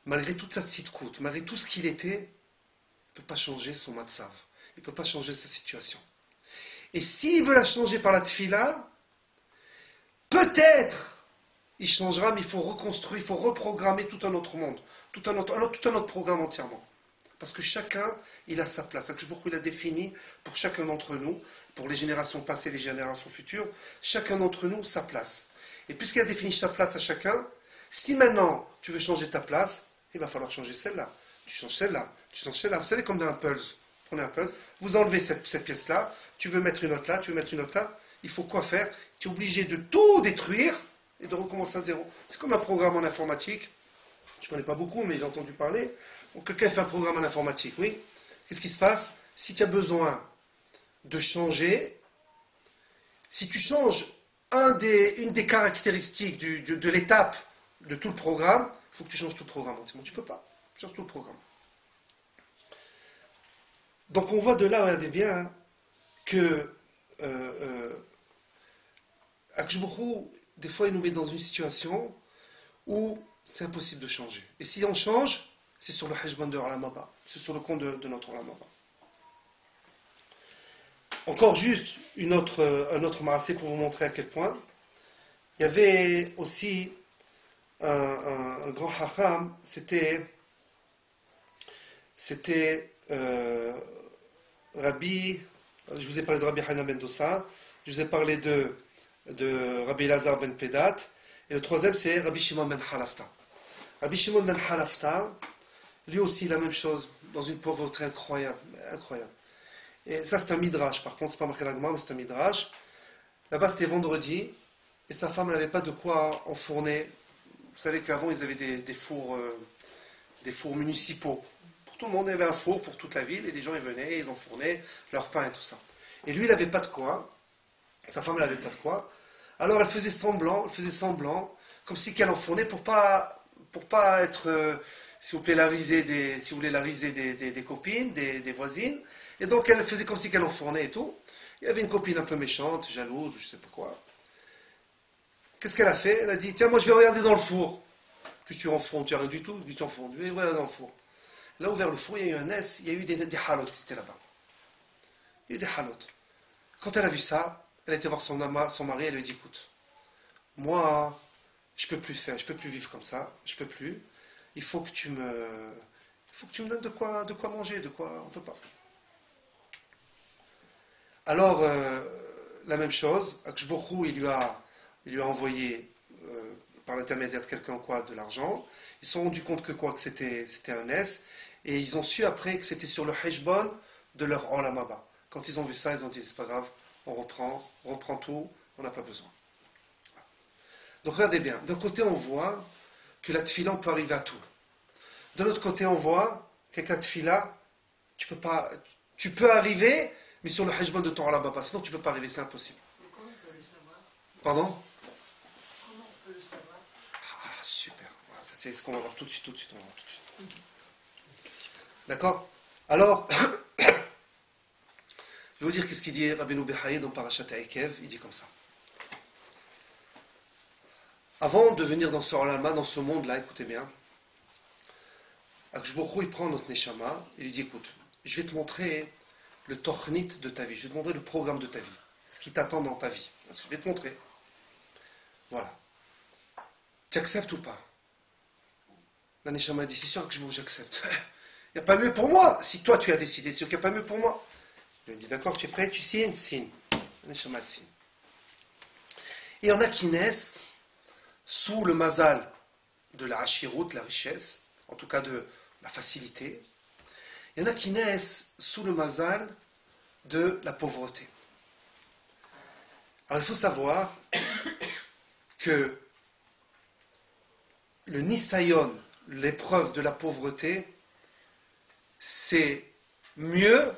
[SPEAKER 1] malgré toute sa tzidkout, malgré tout ce qu'il était, il ne peut pas changer son matzav. Il ne peut pas changer sa situation. Et s'il veut la changer par la tfila, peut-être il changera, mais il faut reconstruire, il faut reprogrammer tout un autre monde, tout un autre programme entièrement. Parce que chacun, il a sa place. C'est pourquoi il a défini pour chacun d'entre nous, pour les générations passées et les générations futures, chacun d'entre nous sa place. Et puisqu'il a défini sa place à chacun, si maintenant tu veux changer ta place, il va falloir changer celle-là. Tu changes celle-là, tu changes celle-là. Vous savez, comme dans un puzzle. Prenez un puzzle, vous enlevez cette pièce-là, tu veux mettre une autre là, tu veux mettre une autre là. Il faut quoi faire? Tu es obligé de tout détruire et de recommencer à zéro. C'est comme un programme en informatique. Je ne connais pas beaucoup, mais j'ai entendu parler. Donc, quelqu'un fait un programme en informatique, oui. Qu'est-ce qui se passe? Si tu as besoin de changer, si tu changes une des caractéristiques de l'étape de tout le programme, il faut que tu changes tout le programme. Sinon, tu ne peux pas. Tu changes tout le programme. Donc, on voit de là, regardez bien, que Akshbourou, des fois, il nous met dans une situation où c'est impossible de changer. Et si on change, c'est sur le hajban de Olamaba. C'est sur le compte de notre Olamaba. Encore juste un autre marasé pour vous montrer à quel point. Il y avait aussi un grand hacham, c'était Rabbi, je vous ai parlé de Rabbi Hanan ben Dossa, je vous ai parlé de Rabbi Elazar ben Pédate, et le troisième c'est Rabbi Shimon ben Halafta. Rabbi Shimon ben Halafta, lui aussi la même chose, dans une pauvreté incroyable. Et ça c'est un midrash, par contre c'est pas marqué la Gemara, mais c'est un midrash. Là-bas c'était vendredi, et sa femme n'avait pas de quoi enfourner. Vous savez qu'avant ils avaient des fours municipaux. Pour tout le monde, il y avait un four pour toute la ville, et les gens ils venaient, ils enfournaient leur pain et tout ça. Et lui il n'avait pas de quoi, sa femme n'avait pas de quoi. Alors elle faisait semblant, comme si qu'elle enfournait pour pas être, si vous voulez, la risée des copines, des voisines. Et donc elle faisait comme si qu'elle enfournait et tout. Il y avait une copine un peu méchante, jalouse, je sais pas quoi. Qu'est-ce qu'elle a fait? Elle a dit, tiens, moi je vais regarder dans le four. Que tu enfournes, tu n'as rien du tout, tu enfournes. Je vais regarder dans le four. Là, ouvert le four, il y a eu un ès, il y a eu des halotes qui étaient là-bas. Il y a eu des halotes. Quand elle a vu ça, elle a été voir son mari, elle lui a dit, écoute, moi, je peux plus vivre comme ça, je peux plus. Il faut que tu me donnes de quoi manger, on peut pas. Alors, la même chose, Akshbourou, il lui a envoyé, par l'intermédiaire de quelqu'un de l'argent. Ils se sont rendus compte que c'était un S, et ils ont su après que c'était sur le hajban de leur olamaba. Quand ils ont vu ça, ils ont dit, c'est pas grave, on reprend tout, on n'a pas besoin. Donc regardez bien, d'un côté on voit que la tefila peut arriver à tout. De l'autre côté, on voit quelqu'un de fila, tu peux arriver, mais sur le hajban de ton Alababa, sinon tu ne peux pas arriver, c'est impossible.
[SPEAKER 2] Comment on peut le savoir?
[SPEAKER 1] Pardon?
[SPEAKER 2] Comment on peut le savoir?
[SPEAKER 1] Ah, super. Voilà, ça, c'est ce qu'on va voir tout de suite, tout de suite, on va voir tout de suite. D'accord? Alors, je vais vous dire qu'est-ce qu'il dit Rabbeinu Behaye dans Parashat Aikev, il dit comme ça. Avant de venir dans ce Olama, dans ce monde-là, écoutez bien, Akadosh Baruch Hu, il prend notre Neshama, il lui dit, écoute, je vais te montrer le tornit de ta vie, je vais te montrer le programme de ta vie, ce qui t'attend dans ta vie. Je vais te montrer. Voilà. Tu acceptes ou pas? La Neshama dit, c'est sûr que j'accepte. Il n'y a pas mieux pour moi. Si toi tu as décidé, c'est sûr qu'il n'y a pas mieux pour moi. Je lui dis, d'accord, tu es prêt, tu signes, signe. La Neshama signe. Et il y en a qui naissent sous le mazal de la hashirut, la richesse, en tout cas de la facilité. Il y en a qui naissent sous le mazal de la pauvreté. Alors il faut savoir que le nisayon, l'épreuve de la pauvreté, c'est mieux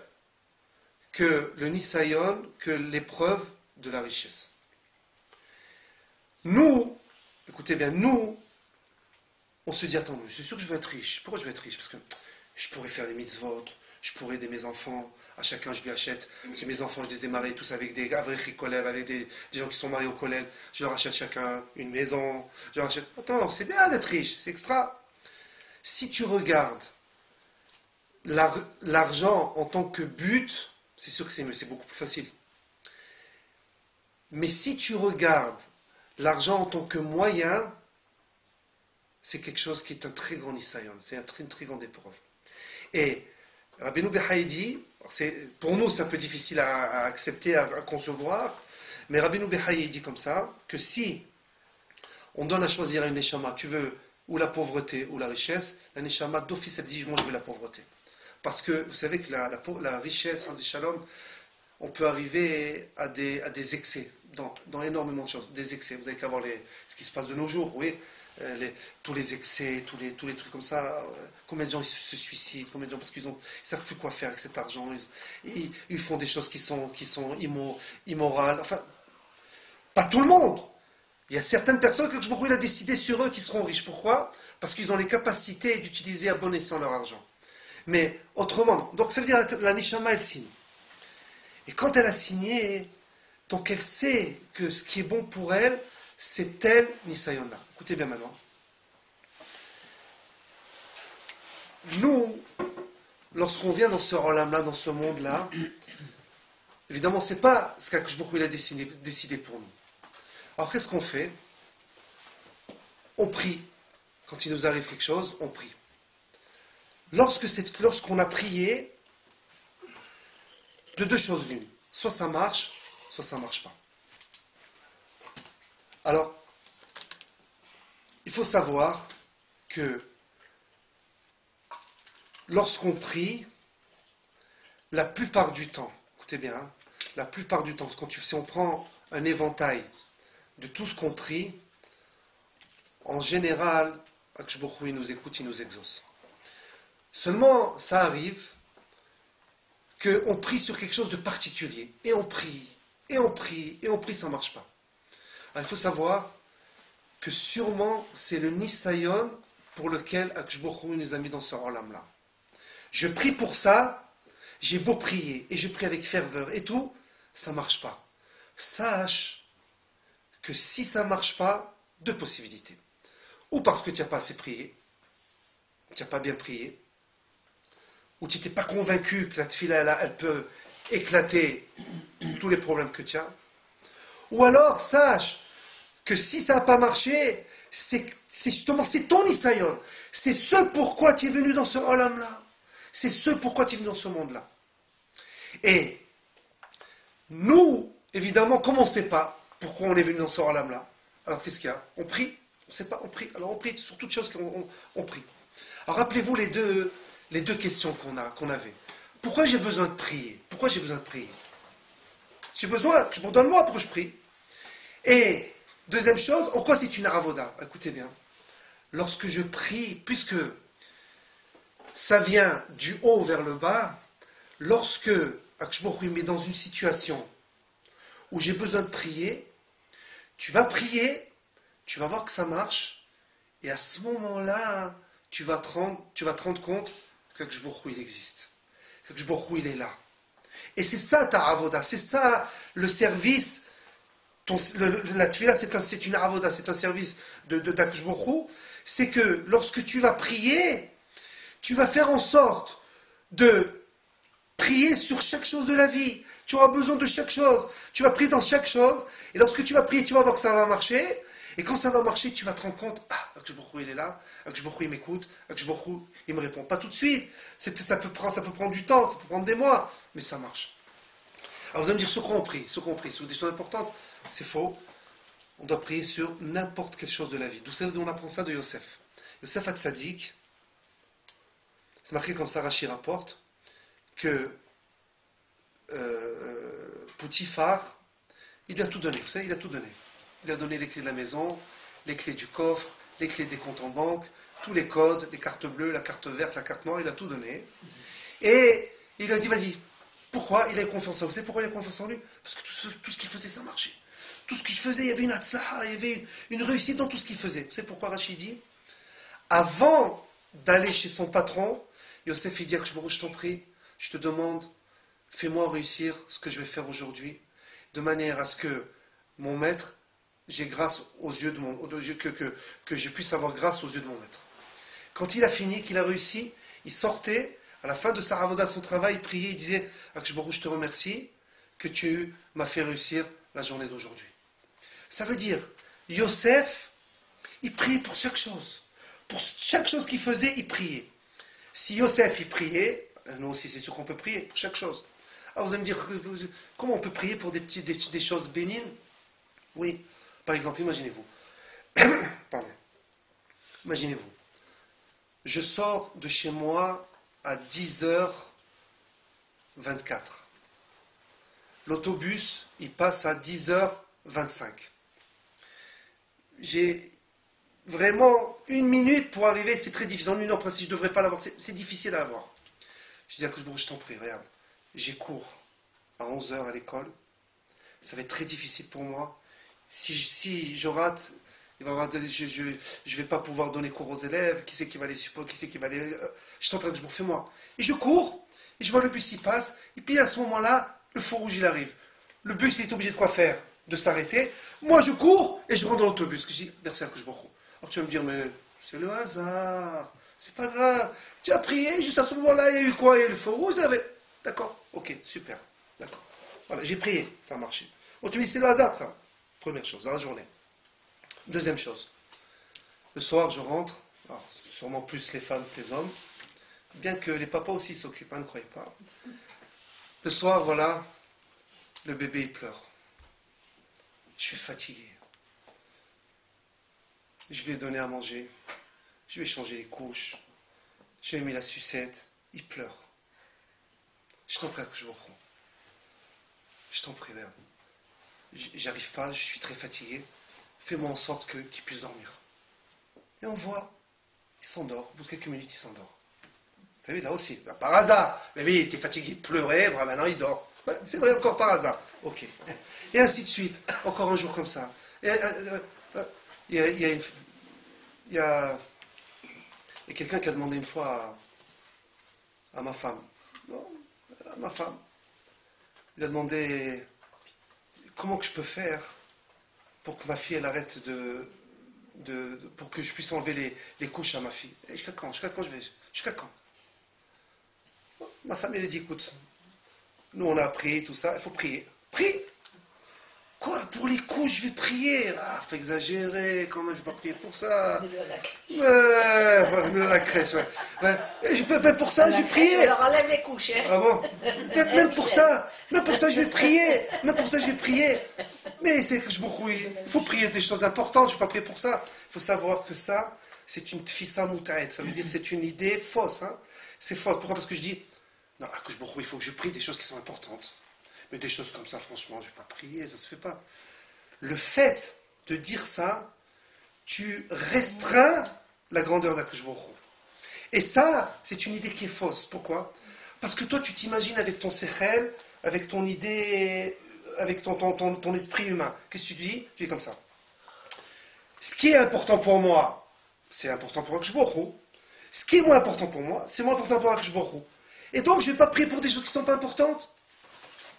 [SPEAKER 1] que le nisayon, que l'épreuve de la richesse. Nous, écoutez bien, nous, on se dit, attends, je suis sûr que je vais être riche. Pourquoi je vais être riche? Parce que je pourrais faire les mitzvot, je pourrais aider mes enfants, à chacun je lui achète. Si mes enfants, je les ai mariés tous avec des avrichis collègues, avec des gens qui sont mariés au collège, je leur achète chacun une maison, je leur achète... Attends, c'est bien d'être riche, c'est extra. Si tu regardes l'argent en tant que but, c'est sûr que c'est beaucoup plus facile. Mais si tu regardes l'argent en tant que moyen, c'est quelque chose qui est un très grand nisayon, c'est une très grande épreuve. Et Rabbeinu Behaye dit, pour nous c'est un peu difficile à accepter, à concevoir, mais Rabbeinu Behaye dit comme ça, que si on donne à choisir à une neshama, tu veux ou la pauvreté ou la richesse, la neshama d'office elle dit, moi je veux la pauvreté. Parce que vous savez que la richesse, en shalom, on peut arriver à des excès, dans énormément de choses, des excès. Vous avez qu'à voir ce qui se passe de nos jours, oui. Tous les excès, tous les trucs comme ça, combien de gens ils se suicident, combien de gens parce qu'ils savent plus quoi faire avec cet argent, ils font des choses qui sont immorales, enfin, pas tout le monde. Il y a certaines personnes que il a décidé sur eux qui seront riches. Pourquoi? Parce qu'ils ont les capacités d'utiliser à bon escient leur argent. Mais autrement, donc ça veut dire que la Neshama elle signe. Et quand elle a signé, donc elle sait que ce qui est bon pour elle, c'est tel Nisayona. Écoutez bien maintenant. Nous, lorsqu'on vient dans ce rolam-là, dans ce monde-là, évidemment, c'est pas ce qu'Akadosh Baruch Hu a décidé pour nous. Alors qu'est-ce qu'on fait? On prie. Quand il nous arrive quelque chose, on prie. Lorsqu'on a prié, de deux choses l'une. Soit ça marche, soit ça ne marche pas. Alors, il faut savoir que lorsqu'on prie, la plupart du temps, écoutez bien, hein, la plupart du temps, si on prend un éventail de tout ce qu'on prie, en général, Akadosh Baruch Hu, il nous écoute, il nous exauce. Seulement, ça arrive qu'on prie sur quelque chose de particulier, et on prie, et on prie, et on prie, ça ne marche pas. Alors, il faut savoir que sûrement c'est le Nisayon pour lequel Akadosh Baruch Hu nous a mis dans ce rolam-là. Je prie pour ça, j'ai beau prier, et je prie avec ferveur et tout, ça ne marche pas. Sache que si ça ne marche pas, deux possibilités. Ou parce que tu n'as pas assez prié, tu n'as pas bien prié, ou tu n'étais pas convaincu que la tefila elle peut éclater tous les problèmes que tu as. Ou alors, sache que si ça n'a pas marché, c'est justement c'est ton Nisayon. C'est ce pourquoi tu es venu dans ce olam-là. C'est ce pourquoi tu es venu dans ce monde-là. Et nous, évidemment, comme on ne sait pas pourquoi on est venu dans ce olam-là, alors qu'est-ce qu'il y a? On prie. On ne sait pas, on prie. Alors on prie sur toutes choses qu'on prie. Alors rappelez-vous les deux questions qu'on avait. Pourquoi j'ai besoin de prier? Pourquoi j'ai besoin de prier? J'ai besoin, donne-moi pourquoi je prie. Et deuxième chose, en quoi c'est une aravoda? Écoutez bien. Lorsque je prie, puisque ça vient du haut vers le bas. Lorsque Akshboch me met dans une situation où j'ai besoin de prier, tu vas prier, tu vas voir que ça marche, et à ce moment-là, tu vas te rendre compte qu'Akshboch il existe, qu'Akshboch il est là. Et c'est ça ta avoda, c'est ça le service. La tefila, c'est une avoda, c'est un service d'Akshboch Hu. C'est que lorsque tu vas prier, tu vas faire en sorte de prier sur chaque chose de la vie. Tu auras besoin de chaque chose. Tu vas prier dans chaque chose. Et lorsque tu vas prier, tu vas voir que ça va marcher. Et quand ça va marcher, tu vas te rendre compte, Akshboch Hu il est là, Akshboch Hu il m'écoute, Akshboch Hu il me répond. Pas tout de suite. Ça peut prendre du temps, ça peut prendre des mois, mais ça marche. Alors vous allez me dire, sur quoi on prie sur des choses importantes, c'est faux. On doit prier sur n'importe quelle chose de la vie. D'où on apprend ça de Yosef. Yosef Hatzadik, c'est marqué comme ça, Rashi rapporte, que Poutifar, il lui a tout donné. Vous savez, il a tout donné. Il a donné les clés de la maison, les clés du coffre, les clés des comptes en banque, tous les codes, les cartes bleues, la carte verte, la carte noire, il a tout donné. Et il lui a dit, vas-y. Pourquoi il a confiance en lui? Vous savez pourquoi il a confiance en lui? Parce que tout ce qu'il faisait, ça marchait. Tout ce qu'il faisait, il y avait une atzlaha, il y avait une réussite dans tout ce qu'il faisait. Vous savez pourquoi Rachid dit? Avant d'aller chez son patron, Yosef il dit, je t'en prie, je te demande, fais-moi réussir ce que je vais faire aujourd'hui, de manière à ce que mon maître, j'ai grâce aux yeux de mon, que je puisse avoir grâce aux yeux de mon maître. Quand il a fini, qu'il a réussi, il sortait. À la fin de sa ravoda, de son travail, il priait, il disait, Akshboch, je te remercie que tu m'as fait réussir la journée d'aujourd'hui. Ça veut dire, Yosef, il priait pour chaque chose. Pour chaque chose qu'il faisait, il priait. Si Yosef, il priait, nous aussi c'est sûr qu'on peut prier pour chaque chose. Alors vous allez me dire, comment on peut prier pour des choses bénignes? Oui, par exemple, imaginez-vous. Pardon. Imaginez-vous. Je sors de chez moi à 10h24. L'autobus, il passe à 10h25. J'ai vraiment 1 minute pour arriver, c'est très difficile. En 1 heure précise, je ne devrais pas l'avoir, c'est difficile à avoir. Je dis à Akshboch, je t'en prie, regarde, j'ai cours à 11h à l'école, ça va être très difficile pour moi. Si je rate, il va y avoir je ne vais pas pouvoir donner cours aux élèves, qui c'est qui va les supporter, qui c'est qui va les... je t'en prie, Akshboch, fais-moi. Et je cours, et je vois le bus qui passe, et puis à ce moment-là, le feu rouge il arrive. Le bus il est obligé de quoi faire? De s'arrêter. Moi je cours, et je rentre dans l'autobus. Je dis, merci Akshboch. Alors tu vas me dire, mais c'est le hasard, c'est pas grave. Tu as prié, juste à ce moment-là, il y a eu quoi? Il y a eu le feu rouge, d'accord, ok, super, d'accord. Voilà, j'ai prié, ça a marché. Oh, tu me dis, c'est le hasard, ça. Première chose, dans la journée. Deuxième chose, le soir, je rentre, alors, sûrement plus les femmes que les hommes, bien que les papas aussi s'occupent, ne croyez pas. Le soir, voilà, le bébé, il pleure. Je suis fatigué. Je lui ai donné à manger, je lui ai changé les couches, je lui ai mis la sucette, il pleure. Je t'en prie, Akshboch. Je t'en prie, regarde. J'arrive pas, je suis très fatigué. Fais-moi en sorte qu'il puisse dormir. Et on voit, il s'endort. Au bout de quelques minutes, il s'endort. Vous savez, là aussi, par hasard. Mais oui, il était fatigué, il pleurait, voilà, maintenant il dort. C'est vrai, encore par hasard. Ok. Et ainsi de suite. Encore un jour comme ça. Il y a quelqu'un qui a demandé une fois à ma femme. Non, à ma femme. Il a demandé comment que je peux faire pour que ma fille elle arrête pour que je puisse enlever les couches à ma fille. Et jusqu'à quand jusqu'à quand? Ma femme elle a dit, écoute, nous on a prié tout ça, il faut prier. Prie. Quoi? Pour les couches, je vais prier. Faut exagérer, quand même, je vais pas prier pour ça. La crèche, ouais. Je peux, même pour ça, je vais prier.
[SPEAKER 2] Alors enlève les couches, hein.
[SPEAKER 1] Ah bon? Même pour ça, je vais prier. Même pour ça, je vais prier. Mais c'est que il faut prier des choses importantes, je ne vais pas prier pour ça. Il faut savoir que ça, c'est une tfissa moutaïd. Ça veut dire que c'est une idée fausse. Hein? C'est fausse. Pourquoi? Parce que je dis, non, il faut que je prie des choses qui sont importantes. Mais des choses comme ça, franchement, je ne vais pas prier, ça ne se fait pas. Le fait de dire ça, tu restreins la grandeur d'Akshboch. Et ça, c'est une idée qui est fausse. Pourquoi? Parce que toi, tu t'imagines avec ton sechel, avec ton idée, avec ton esprit humain. Qu'est-ce que tu dis? Tu dis comme ça. Ce qui est important pour moi, c'est important pour Akshbohu. Ce qui est moins important pour moi, c'est moins important pour Akshbohu. Et donc, je ne vais pas prier pour des choses qui ne sont pas importantes.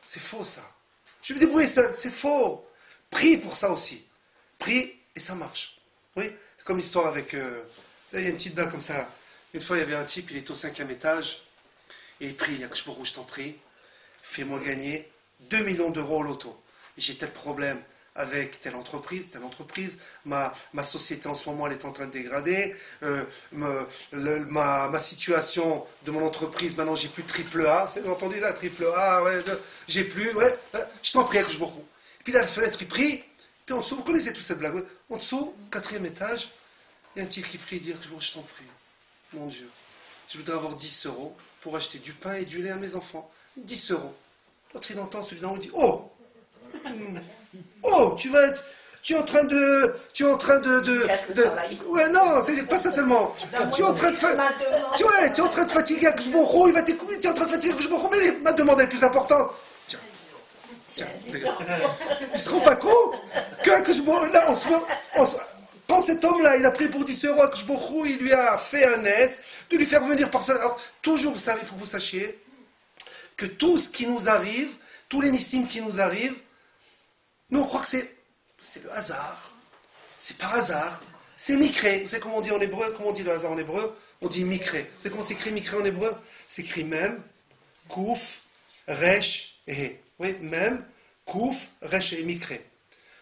[SPEAKER 1] C'est faux, ça. Je vais me débrouiller seul. C'est faux. Prie pour ça aussi. Prie et ça marche. Oui, c'est comme l'histoire avec... il y a une petite dame comme ça. Une fois, il y avait un type, il était au 5e étage. Et il prie, Akshbohu, je t'en prie, fais-moi gagner 2 millions d'euros au loto. J'ai tel problème avec telle entreprise, ma société en ce moment elle est en train de dégrader, ma situation de mon entreprise, maintenant j'ai plus de triple A, vous avez entendu là, triple A, ouais, j'ai plus, ouais, je t'en prie, Akshbohu. Puis là, la fenêtre, il prie, puis en dessous, vous connaissez toute cette blague, ouais, en dessous, 4e étage, il y a un type qui prie, dit, Akshbohu, je t'en prie, mon Dieu, je voudrais avoir 10 euros pour acheter du pain et du lait à mes enfants. 10 euros. L'autre, il entend celui d'en haut, il dit, oh, oh, tu es en train de ouais, non, c'est pas ça seulement. Tu es en train de fatiguer Akshbohu, il va t'écouter, tu es en train de fatiguer Akshbohu, mais ma demande est plus importante. Tiens, tu te rends pas compte que Akshbohu, là, quand cet homme-là, il a pris pour 10 euros Akshbohu, il lui a fait un aide de lui faire venir par ça. Alors, toujours, vous savez, il faut que vous sachiez que tout ce qui nous arrive, tous les nissim qui nous arrivent, nous on croit que c'est le hasard, c'est par hasard, c'est mikré. Vous savez comment on dit en hébreu, comment on dit le hasard en hébreu? On dit mikré. Vous savez comment c'est écrit mikré en hébreu? C'est écrit mem, kouf, resh et he. Oui, mem, kouf, resh et mikré.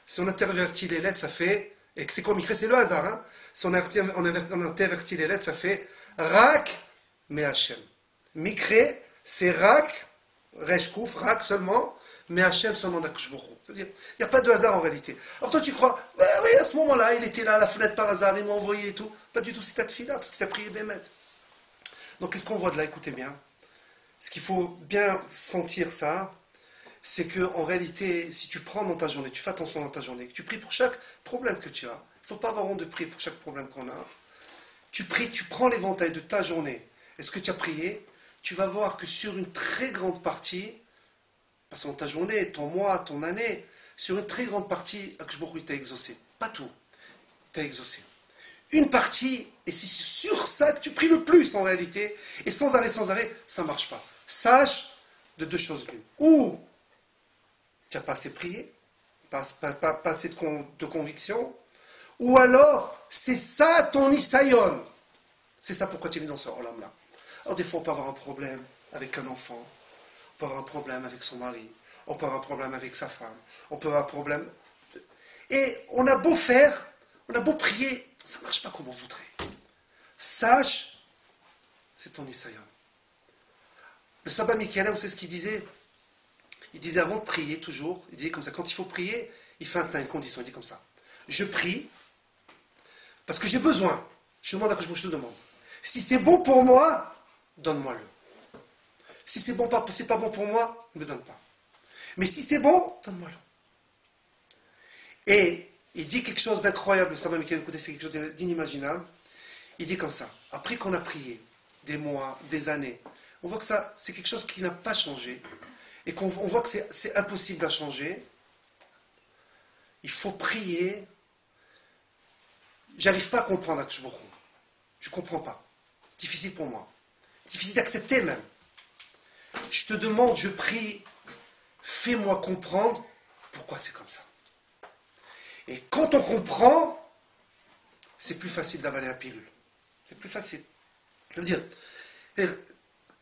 [SPEAKER 1] Si on intervertit les lettres, ça fait, et c'est quoi mikré? C'est le hasard, hein? Si on intervertit les lettres, ça fait rak, mais Hachem. Mikré, c'est rak, resh kouf, rak seulement, mais Hachem seulement d'Akshbohu. C'est-à-dire, il n'y a pas de hasard en réalité. Alors toi tu crois, oui, à ce moment-là, il était là à la fenêtre par hasard, il m'a envoyé et tout. Pas du tout, c'est ta tefila, parce qu'il t'a prié Bémet. Donc qu'est-ce qu'on voit de là? Écoutez bien. Ce qu'il faut bien sentir ça, c'est que en réalité, si tu prends dans ta journée, tu fais attention dans ta journée, que tu pries pour chaque problème que tu as, il ne faut pas avoir honte de prier pour chaque problème qu'on a. Tu pries, tu prends l'éventail de ta journée. Est-ce que tu as prié? Tu vas voir que sur une très grande partie, parce que dans ta journée, ton mois, ton année, sur une très grande partie, Akshbohu t'a exaucé. Pas tout, t'a exaucé. Une partie, et c'est sur ça que tu pries le plus en réalité, et sans arrêt, ça ne marche pas. Sache de deux choses l'une. Ou tu n'as pas assez prié, pas assez de conviction, ou alors c'est ça ton isayon. C'est ça pourquoi tu es venu dans ce rôle-là. Alors des fois on peut avoir un problème avec un enfant, on peut avoir un problème avec son mari, on peut avoir un problème avec sa femme, on peut avoir un problème... Et on a beau faire, on a beau prier, ça ne marche pas comme on voudrait. Sache, c'est ton isayon. Le sabbat Michaela, vous savez ce qu'il disait? Il disait avant de prier toujours, il disait comme ça, quand il faut prier, il fait une condition, il dit comme ça. Je prie, parce que j'ai besoin. Je demande à que je te demande. Si c'est bon pour moi, donne-moi-le. Si c'est pas bon pour moi, ne me donne pas. Mais si c'est bon, donne-moi-le. Et il dit quelque chose d'incroyable, le sabbat Michael, écoutez, c'est quelque chose d'inimaginable. Il dit comme ça, après qu'on a prié des mois, des années, on voit que ça, c'est quelque chose qui n'a pas changé, et qu'on voit que c'est impossible à changer. Il faut prier. J'arrive pas à comprendre Akshbohu. Je ne comprends pas. C'est difficile pour moi. Difficile d'accepter même. Je te demande, je prie, fais-moi comprendre pourquoi c'est comme ça. Et quand on comprend, c'est plus facile d'avaler la pilule. C'est plus facile. Je veux dire,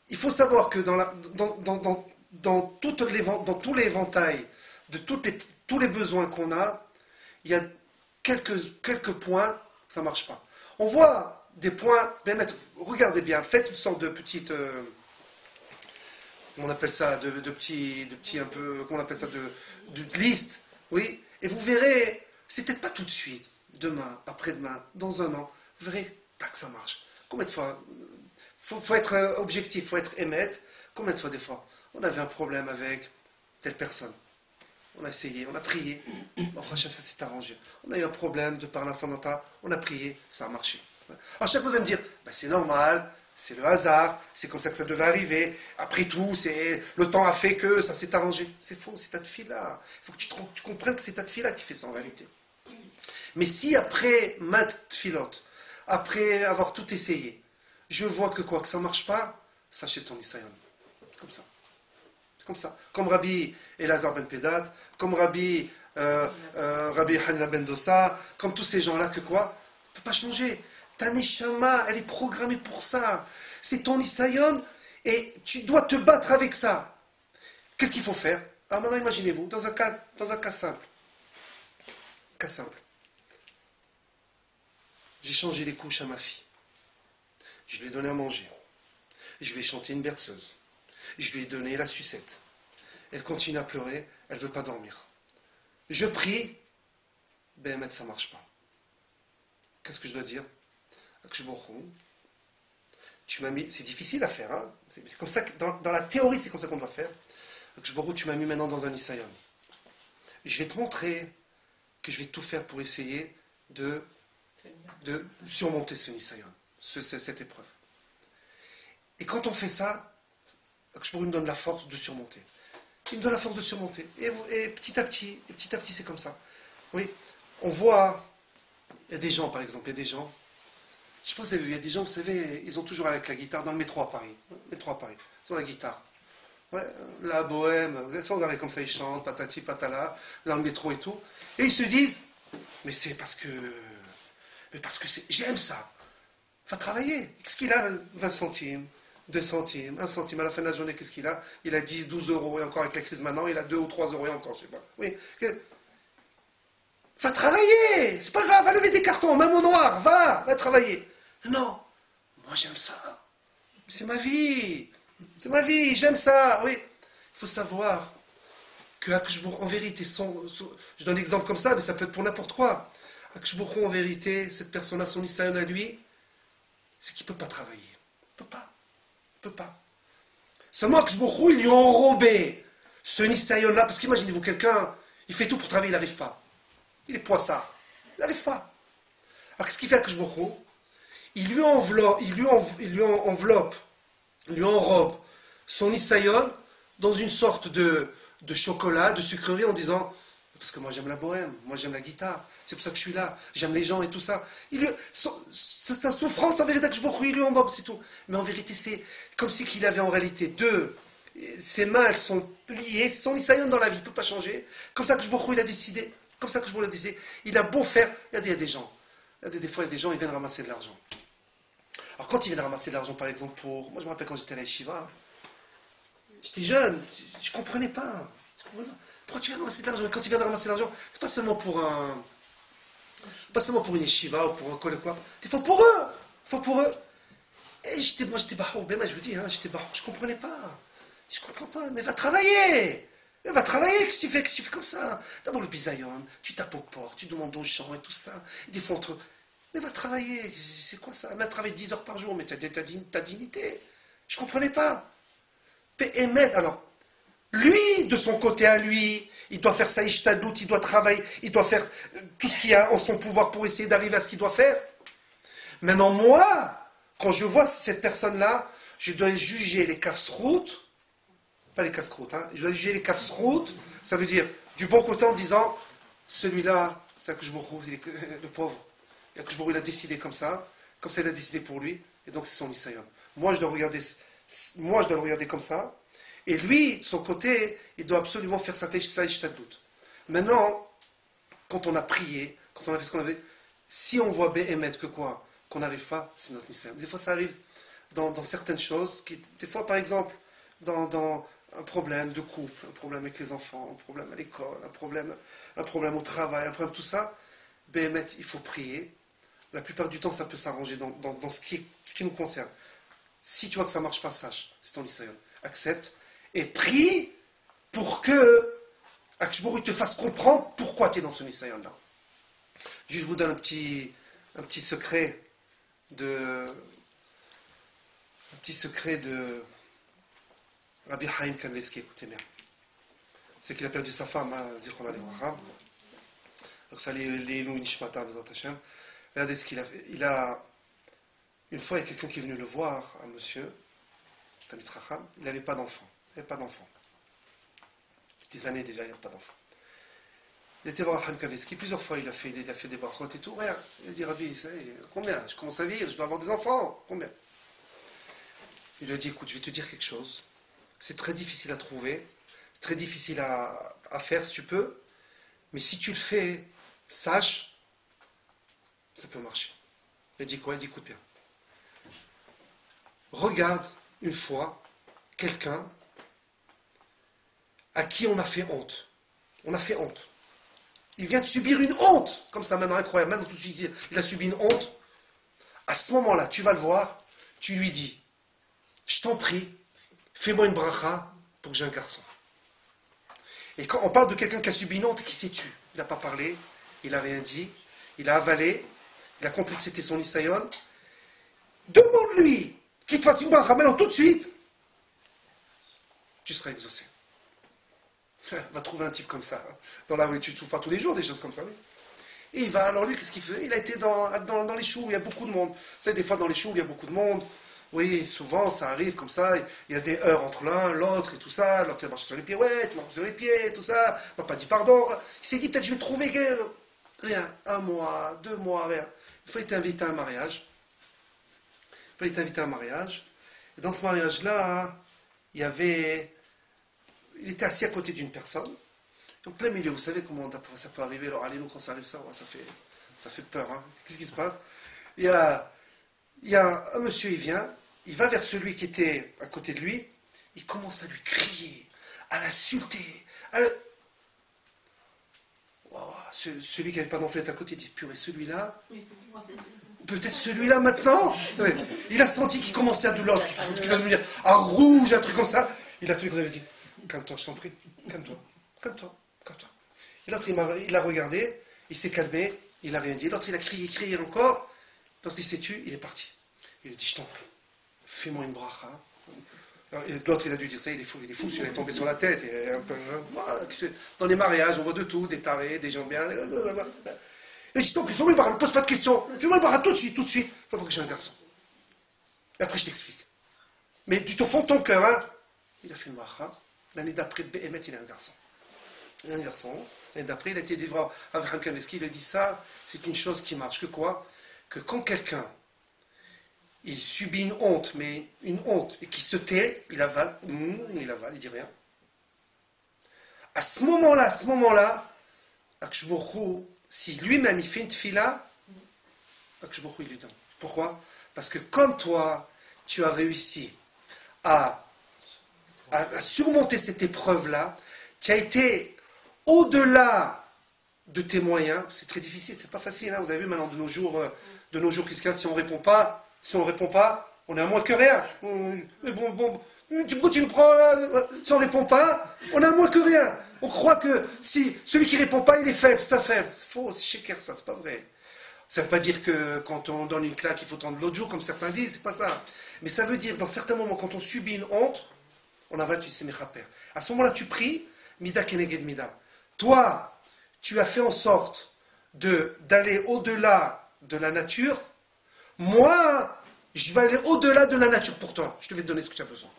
[SPEAKER 1] il faut savoir que dans tout l'éventail de tous les besoins qu'on a, il y a quelques points, ça ne marche pas. On voit des points, regardez bien, faites une sorte de petite, on appelle ça, de petits un peu, comment on appelle ça, de liste, oui, et vous verrez, c'est peut-être pas tout de suite, demain, après-demain, dans un an, vous verrez, tac, ça marche. Combien de fois, faut être objectif, faut être émettre, combien de fois des fois, on avait un problème avec telle personne. On a essayé, on a prié, enfin ça s'est arrangé. On a eu un problème de par l'instant, on a prié, ça a marché. Alors chaque fois vous allez me dire, ben, c'est normal, c'est le hasard, c'est comme ça que ça devait arriver. Après tout, le temps a fait que ça s'est arrangé. C'est faux, c'est ta tefila. Il faut que tu comprennes que c'est ta tefila qui fait ça en réalité. Mais si après mat tefilot, après avoir tout essayé, je vois que quoi, que ça ne marche pas, sachez ton isayon. Comme ça. C'est comme ça. Comme Rabbi Elazar ben Pedad, comme Rabbi Hanina ben Dossa, comme tous ces gens-là, que quoi? Tu ne peux pas changer. Ta neshama, elle est programmée pour ça. C'est ton isayon et tu dois te battre avec ça. Qu'est-ce qu'il faut faire? Alors maintenant, imaginez-vous, dans un cas simple. Cas simple. J'ai changé les couches à ma fille. Je lui ai donné à manger. Je lui ai chanté une berceuse. Je lui ai donné la sucette. Elle continue à pleurer, elle ne veut pas dormir. Je prie, ben ça ne marche pas. Qu'est-ce que je dois dire? Tu m'as mis, c'est difficile à faire, hein? C'est comme ça que, dans la théorie, c'est comme ça qu'on doit faire. Tu m'as mis maintenant dans un isayon. Je vais te montrer que je vais tout faire pour essayer de surmonter ce nisayon, cette épreuve. Et quand on fait ça, il me donne la force de surmonter. Il me donne la force de surmonter. Et petit à petit, c'est comme ça. Oui, on voit, il y a des gens, par exemple, je sais pas si vous avez vu, il y a des gens, vous savez, ils ont toujours avec la guitare dans le métro à Paris. Ils ont la guitare. Ouais, la bohème, vous savez, on regarde comme ça, ils chantent, patati patala, dans le métro et tout. Et ils se disent, mais c'est parce que j'aime ça. Va travailler. Qu'est-ce qu'il a? 20 centimes, 2 centimes, 1 centime. À la fin de la journée, qu'est-ce qu'il a? Il a 10, 12 euros. Et encore avec la crise maintenant, il a 2 ou 3 euros et encore, je sais pas. Oui. Va travailler. C'est pas grave, va lever des cartons, même au noir. Va travailler. Non. Moi, j'aime ça. C'est ma vie. C'est ma vie. J'aime ça. Oui. Il faut savoir que en vérité, je donne l'exemple comme ça, mais ça peut être pour n'importe quoi. En vérité, cette personne-là, son isayon à lui, c'est qu'il ne peut pas travailler. Il ne peut pas. Seulement Akshbourou, ils lui ont enrobé ce nisayon-là, parce qu'imaginez-vous, quelqu'un, il fait tout pour travailler, il n'arrive pas. Il est poissard. Il n'arrive pas. Alors qu'est-ce qu'il fait Akshbourou? Il lui enrobe son nisayon dans une sorte de chocolat, de sucrerie, en disant, parce que moi j'aime la bohème, moi j'aime la guitare, c'est pour ça que je suis là, j'aime les gens et tout ça. Sa souffrance en vérité, il lui enrobe, c'est tout. Mais en vérité, c'est comme si qu'il avait en réalité ses mains, elles sont liées, son isayon dans la vie, il ne peut pas changer. Comme ça que il a décidé, comme ça que je vous l'ai dit, il a beau faire, il y a des gens, des fois il y a des gens, ils viennent ramasser de l'argent. Alors quand ils viennent ramasser de l'argent, par exemple, moi je me rappelle quand j'étais à la Yeshiva, j'étais jeune, je ne comprenais pas. Pourquoi tu viens de ramasser de l'argent? Et quand tu viens de ramasser de l'argent, c'est pas seulement pour une yeshiva ou pour un col ou quoi. C'est pour eux. Et moi j'étais bahou, ben moi je vous dis, j'étais bahou, je comprenais pas. Je comprends pas, mais va travailler. Qu'est-ce que tu fais comme ça? D'abord le bisayon, tu tapes aux portes, tu demandes aux gens et tout ça. Et des fois mais va travailler, c'est quoi ça? Même travailler 10 heures par jour, mais ta dignité. Je comprenais pas. Alors, lui, de son côté à lui, il doit faire sa ishtadout, il doit travailler, il doit faire tout ce qu'il a en son pouvoir pour essayer d'arriver à ce qu'il doit faire. Maintenant, moi, quand je vois cette personne-là, je dois juger les casse-routes, pas les casse-croûtes, je dois juger les casse-routes, ça veut dire du bon côté en disant, celui-là, c'est que je me retrouve, le pauvre, il a décidé comme ça il a décidé pour lui, et donc c'est son isayon. Moi, je dois le regarder comme ça. Et lui, de son côté, il doit absolument faire sa ishtadout. Maintenant, quand on a prié, quand on a fait ce qu'on avait, si on voit béhémet que quoi, qu'on n'arrive pas, c'est notre nisayon. Des fois, ça arrive dans certaines choses, des fois, par exemple, dans un problème de couple, un problème avec les enfants, un problème à l'école, un problème au travail, un problème tout ça, béhémet, il faut prier. La plupart du temps, ça peut s'arranger dans ce qui nous concerne. Si tu vois que ça ne marche pas, sache, c'est ton nisayon. Accepte. Et prie pour que Akshbourou te fasse comprendre pourquoi tu es dans ce nisayon-là. Je vous donne un petit secret de Rabbi Haïm Kanevski, écoutez bien. C'est qu'il a perdu sa femme à Zichron al-Rahab. Donc ça, les Elou Nishmata, Bezat Hashem. Regardez ce qu'il a fait. Une fois, il y a quelqu'un qui est venu le voir, un monsieur, Tamit Raham, il n'avait pas d'enfant. Il n'avait pas d'enfant. Des années déjà, il n'avait pas d'enfant. Il était voir Abraham Kaveski, plusieurs fois il a fait des brachot et tout. Rien. Il a dit, Rabbi, combien? Je commence à vivre, je dois avoir des enfants. Combien? Il lui a dit, écoute, je vais te dire quelque chose. C'est très difficile à trouver, c'est très difficile à faire si tu peux, mais si tu le fais, sache, ça peut marcher. Il a dit quoi? Il a dit, écoute bien. Regarde une fois quelqu'un à qui on a fait honte. On a fait honte. Il vient de subir une honte, comme ça, même incroyable, même tout de suite, il a subi une honte. À ce moment-là, tu vas le voir, tu lui dis, je t'en prie, fais-moi une bracha pour que j'ai un garçon. Et quand on parle de quelqu'un qui a subi une honte et qui s'est tué, il n'a pas parlé, il n'a rien dit, il a avalé, il a compris que c'était son isayon. Demande-lui qu'il te fasse une bracha maintenant tout de suite, tu seras exaucé. Va trouver un type comme ça. Dans la rue, tu ne trouves pas tous les jours des choses comme ça, oui. Et il va, alors lui, qu'est-ce qu'il fait? Il a été dans les choux où il y a beaucoup de monde. Vous savez, des fois, dans les choux où il y a beaucoup de monde, oui, souvent, ça arrive comme ça, il y a des heurts entre l'un, l'autre et tout ça, l'autre, il marche sur les pieds, ouais, tu marches sur les pieds, tout ça, il m'a pas dit pardon. Il s'est dit, peut-être je vais trouver rien. 1 mois, 2 mois, rien. Il fallait t'inviter à un mariage. Et dans ce mariage-là, il était assis à côté d'une personne, en plein milieu. Vous savez comment ça peut arriver, alors allez-nous quand ça arrive ça fait peur, hein. Qu'est-ce qui se passe? Il y a un monsieur, il vient, il va vers celui qui était à côté de lui, il commence à lui crier, à l'insulter, Wow, celui qui n'avait pas d'enfant est à côté, il dit, purée, celui-là, peut-être celui-là maintenant. Ouais. Il a senti qu'il commençait à douleur, qu'il va devenir à rouge, un truc comme ça. Il a tout écouté, il a dit, calme-toi, je t'en prie, calme-toi. Et l'autre, il a regardé, il s'est calmé, il n'a rien dit. L'autre, il a crié encore. L'autre, il s'est tué, il est parti. Il a dit, je t'en prie, fais-moi une bracha. L'autre, il a dû dire ça, il est fou, il est tombé sur la tête. Dans les mariages, on voit de tout, des tarés, des gens bien. Et je t'en prie, fais-moi une bracha, ne pose pas de questions. Fais-moi une bracha tout de suite. Faut pas que j'ai un garçon. Et après, je t'explique. Mais du fond de ton cœur, hein, il a fait une bracha. L'année d'après, Béhémet, il a un garçon. Il a un garçon. L'année d'après, il a été dévoré à Abraham Kaneski. Il a dit ça, c'est une chose qui marche. Que quoi? Que quand quelqu'un il subit une honte, et qui se tait, il avale, il dit rien. À ce moment-là, Akshbourou, si lui-même il fait une tfila, Akshbourou il lui donne. Pourquoi? Parce que comme toi, tu as réussi à surmonter cette épreuve-là, tu as été au-delà de tes moyens. C'est très difficile, c'est pas facile. Hein. Vous avez vu maintenant de nos jours, qu'est-ce qu'il y a si on ne répond pas? Si on ne répond pas, on est à moins que rien. Mais bon, du coup tu me prends là, si on ne répond pas, on est à moins que rien. On croit que si celui qui ne répond pas, il est faible, c'est un faible. C'est faux, c'est chéquer ça, c'est pas vrai. Ça ne veut pas dire que quand on donne une claque, il faut tendre l'autre jour, comme certains disent, c'est pas ça. Mais ça veut dire, dans certains moments, quand on subit une honte, on avale, tu sais, mes rapères. À ce moment-là, tu pries, mida keneged mida. Toi, tu as fait en sorte d'aller au-delà de la nature. Moi, je vais aller au-delà de la nature pour toi. Je te vais te donner ce que tu as besoin.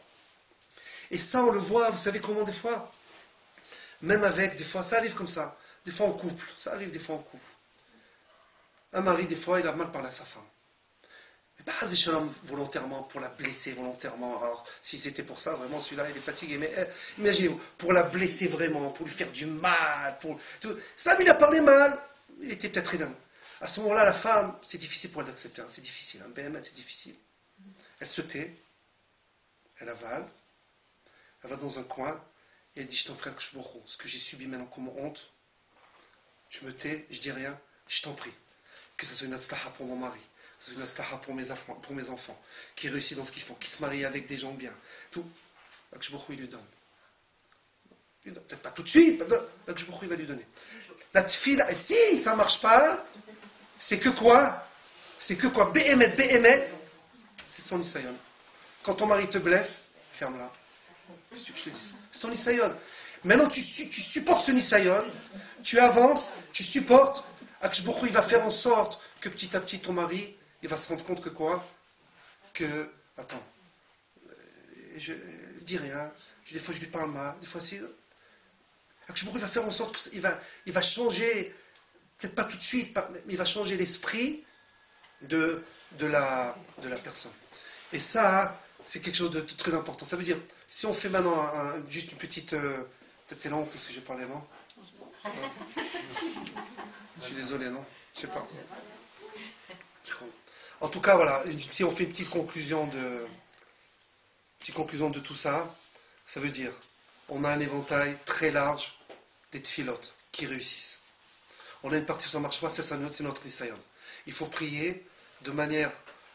[SPEAKER 1] Et ça, on le voit, vous savez comment des fois? Même avec, des fois, ça arrive comme ça. Des fois en couple. Ça arrive des fois en couple. Un mari, des fois, il a mal parlé à sa femme. Mais pas volontairement, pour la blesser volontairement. Alors, si c'était pour ça, vraiment, celui-là, il est fatigué. Mais imaginez-vous, pour la blesser vraiment, pour lui faire du mal. Ça, il a parlé mal. Il était peut-être énorme. À ce moment-là, la femme, c'est difficile pour elle d'accepter. C'est difficile. Un BMS, c'est difficile. Elle se tait. Elle avale. Elle va dans un coin. Et elle dit, je t'en prie, ce que j'ai subi maintenant comme honte, je me tais, je dis rien, je t'en prie. Que ce soit une aslaha pour mon mari, que ce soit une aslaha pour mes enfants, qui réussissent dans ce qu'ils font, qui se marient avec des gens bien. Tout. Il lui donne. Peut-être pas tout de suite, il va lui donner. La tfila, et si ça ne marche pas, c'est que quoi? Béhémet, c'est son isayon. Quand ton mari te blesse, ferme-la. C'est ce que je te dis. C'est son isayon. Maintenant, tu supportes ce isayon, tu avances, tu supportes. Akshbourou, il va faire en sorte que petit à petit, ton mari, il va se rendre compte que quoi? que, attends, je dis rien, des fois je lui parle mal, des fois si, il va faire en sorte qu'il va changer, peut-être pas tout de suite, mais il va changer l'esprit de la personne. Et ça, c'est quelque chose de très important. Ça veut dire, si on fait maintenant juste une petite, peut-être c'est long parce que j'ai parlé long. Je suis désolé, non? Je sais pas. En tout cas, voilà, si on fait une petite conclusion de tout ça, ça veut dire, on a un éventail très large des tfilotes qui réussissent. On a une partie où ça ne marche pas, c'est notre nisayon. Il faut prier de manière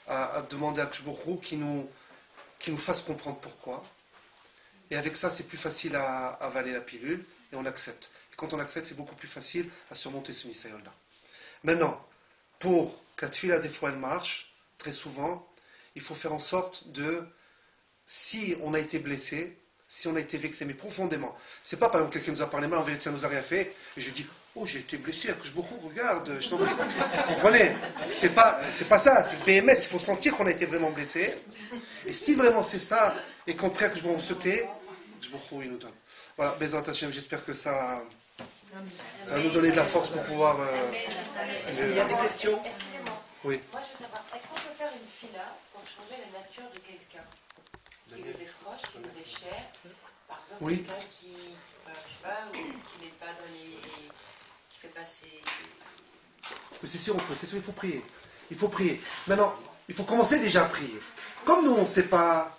[SPEAKER 1] à demander à Kshbourou qui nous fasse comprendre pourquoi. Et avec ça, c'est plus facile à avaler la pilule et on accepte. Et quand on accepte, c'est beaucoup plus facile à surmonter ce nisayon-là. Maintenant, pour qu'à tfila, des fois elle marche, très souvent, il faut faire en sorte si on a été blessé, si on a été vexé, mais profondément. C'est pas par exemple quelqu'un nous a parlé mal, en vérité ça nous a rien fait, et je dis, oh j'ai été blessé, que je beaucoup regarde, je t'en prie. Vous comprenez? C'est pas ça, c'est BMS, il faut sentir qu'on a été vraiment blessé. Et si vraiment c'est ça, et qu'on prie que je vais sauter, je beaucoup il nous donne. Voilà, Bézat Hashem, j'espère que ça va nous donner de la force pour pouvoir.
[SPEAKER 3] Il y a des questions?
[SPEAKER 4] Excusez-moi.
[SPEAKER 1] Oui.
[SPEAKER 4] Moi, je veux savoir, est-ce qu'on peut faire une fila pour changer la nature de quelqu'un qui nous est proche, qui nous est cher? Par exemple,
[SPEAKER 1] Oui.
[SPEAKER 4] quelqu'un qui, je sais pas, ou qui n'est pas dans les, qui fait pas ses.
[SPEAKER 1] Mais c'est sûr, il faut prier. Il faut prier. Maintenant, il faut commencer déjà à prier. Comme nous, on ne sait pas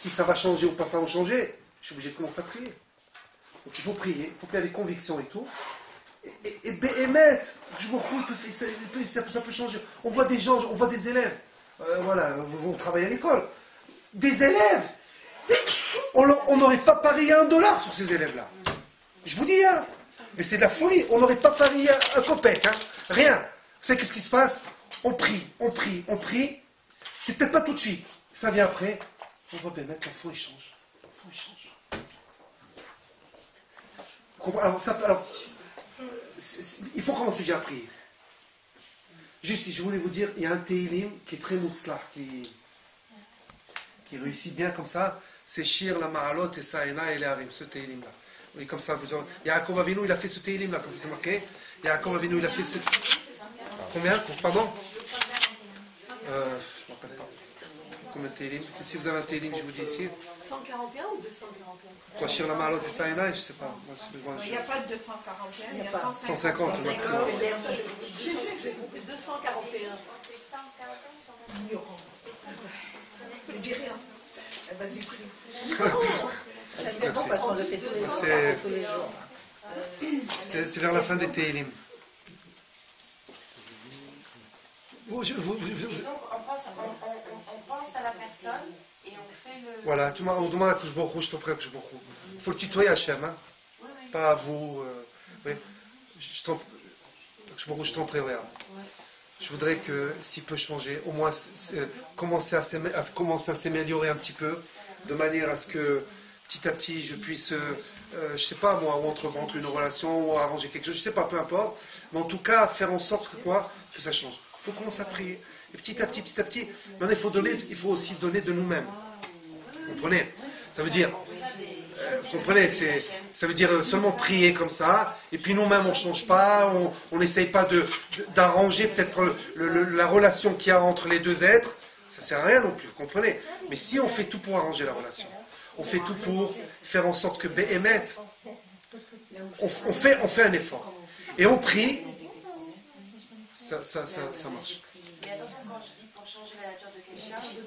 [SPEAKER 1] si ça va changer ou pas ça va changer, je suis obligé de commencer à prier. Donc il faut prier avec conviction et tout. Et BMS, ça peut changer. On voit des gens, on voit des élèves. Voilà, vous travaillez à l'école. Des élèves. On n'aurait pas parié $1 sur ces élèves-là. Je vous dis, hein. Mais c'est de la folie. On n'aurait pas parié un copec, hein. Rien. Vous savez qu'est-ce qui se passe? On prie. C'est peut-être pas tout de suite. Ça vient après. On voit BMS, l'enfant il change. Alors, il faut commencer déjà à prier. Juste, je voulais vous dire, il y a un Teilim qui est très mouslar, qui réussit bien comme ça. C'est Shir, la Ma'alot et Saïna et Léarim, ce Teilim-là. Oui, comme ça, Yaakov Avinu, il a fait ce Teilim-là, comme vous avez marqué. Yaakov Avinu, il a fait ce. Combien? Pardon? Je ne me rappelle pas. Combien de Teilim? Si vous avez un Teilim, je vous dis ici.
[SPEAKER 2] 141 ou 241?
[SPEAKER 1] Quoi, Shir, la Ma'alot et Saïna, je ne sais pas.
[SPEAKER 2] Il n'y a pas de 241, il y a
[SPEAKER 1] 150 le maximum.
[SPEAKER 2] J'ai compris 241. Ignorant. Je dis rien. Vas-y, prie.
[SPEAKER 3] Parce qu'on le fait tous les jours.
[SPEAKER 1] C'est vers la fin des Teilim.
[SPEAKER 4] Et donc, on pense à la personne et on fait le.
[SPEAKER 1] Voilà, on demande à Kouchbourou, je te prie à Kouchbourou. Il faut le tutoyer Hachem, hein.
[SPEAKER 4] Oui.
[SPEAKER 1] Pas à vous. Oui. Kouchbourou, je t'en prie, regarde. Je voudrais que, s'il peut changer, au moins commencer à s'améliorer un petit peu, de manière à ce que, petit à petit, je puisse, je sais pas moi, ou entreprendre une relation, ou arranger quelque chose, je sais pas, peu importe, mais en tout cas, faire en sorte que ça change. Il faut commencer à prier. Et petit à petit, maintenant il faut aussi donner de nous-mêmes. Vous comprenez? Ça veut dire, ça veut dire seulement prier comme ça, et puis nous-mêmes on ne change pas, on n'essaye pas d'arranger peut-être la relation qu'il y a entre les deux êtres, ça ne sert à rien non plus, vous comprenez? Mais si on fait tout pour arranger la relation, on fait tout pour faire en sorte que Béhémet, on fait un effort, et on prie, ça marche.
[SPEAKER 4] Mais attention, quand je dis pour changer la nature de quelqu'un, je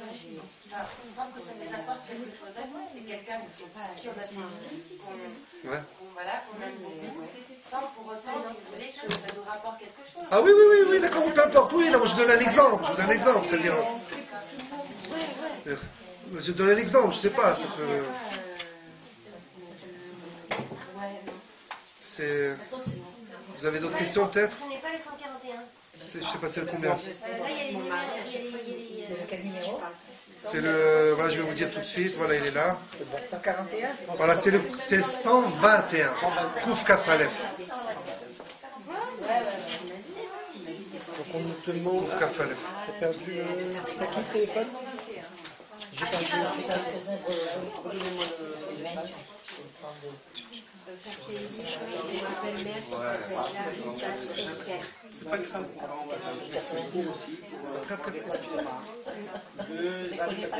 [SPEAKER 4] pense que ça nous apporte quelque chose à nous. C'est quelqu'un qui on a saisi, qu'on aime beaucoup, sans pour autant, si vous voulez, que ça nous rapporte quelque chose.
[SPEAKER 1] Ah oui, d'accord, peu importe, oui, non, je donne un exemple, c'est-à-dire. Je donne un exemple, je sais pas, Vous avez d'autres questions peut-être?
[SPEAKER 5] Ce n'est pas les 141.
[SPEAKER 1] Je sais pas c'est le combien.
[SPEAKER 5] Là, il y a les numéros.
[SPEAKER 1] C'est le. Voilà, je vais vous dire tout de suite, voilà, il est là.
[SPEAKER 3] 141.
[SPEAKER 1] Voilà, c'est le 121. Kouf Kafalef.
[SPEAKER 3] Donc on te demande.
[SPEAKER 1] Kouf Kafalef.
[SPEAKER 3] T'as perdu. T'as qui le téléphone? J'ai pas vu la pour les événements.
[SPEAKER 2] De faire payer les choses et ma belle-mère qui s'appelle l'héritage Esther.
[SPEAKER 6] C'est pas que ça, on va faire un cours aussi pour les voitures.
[SPEAKER 3] Je les connais pas.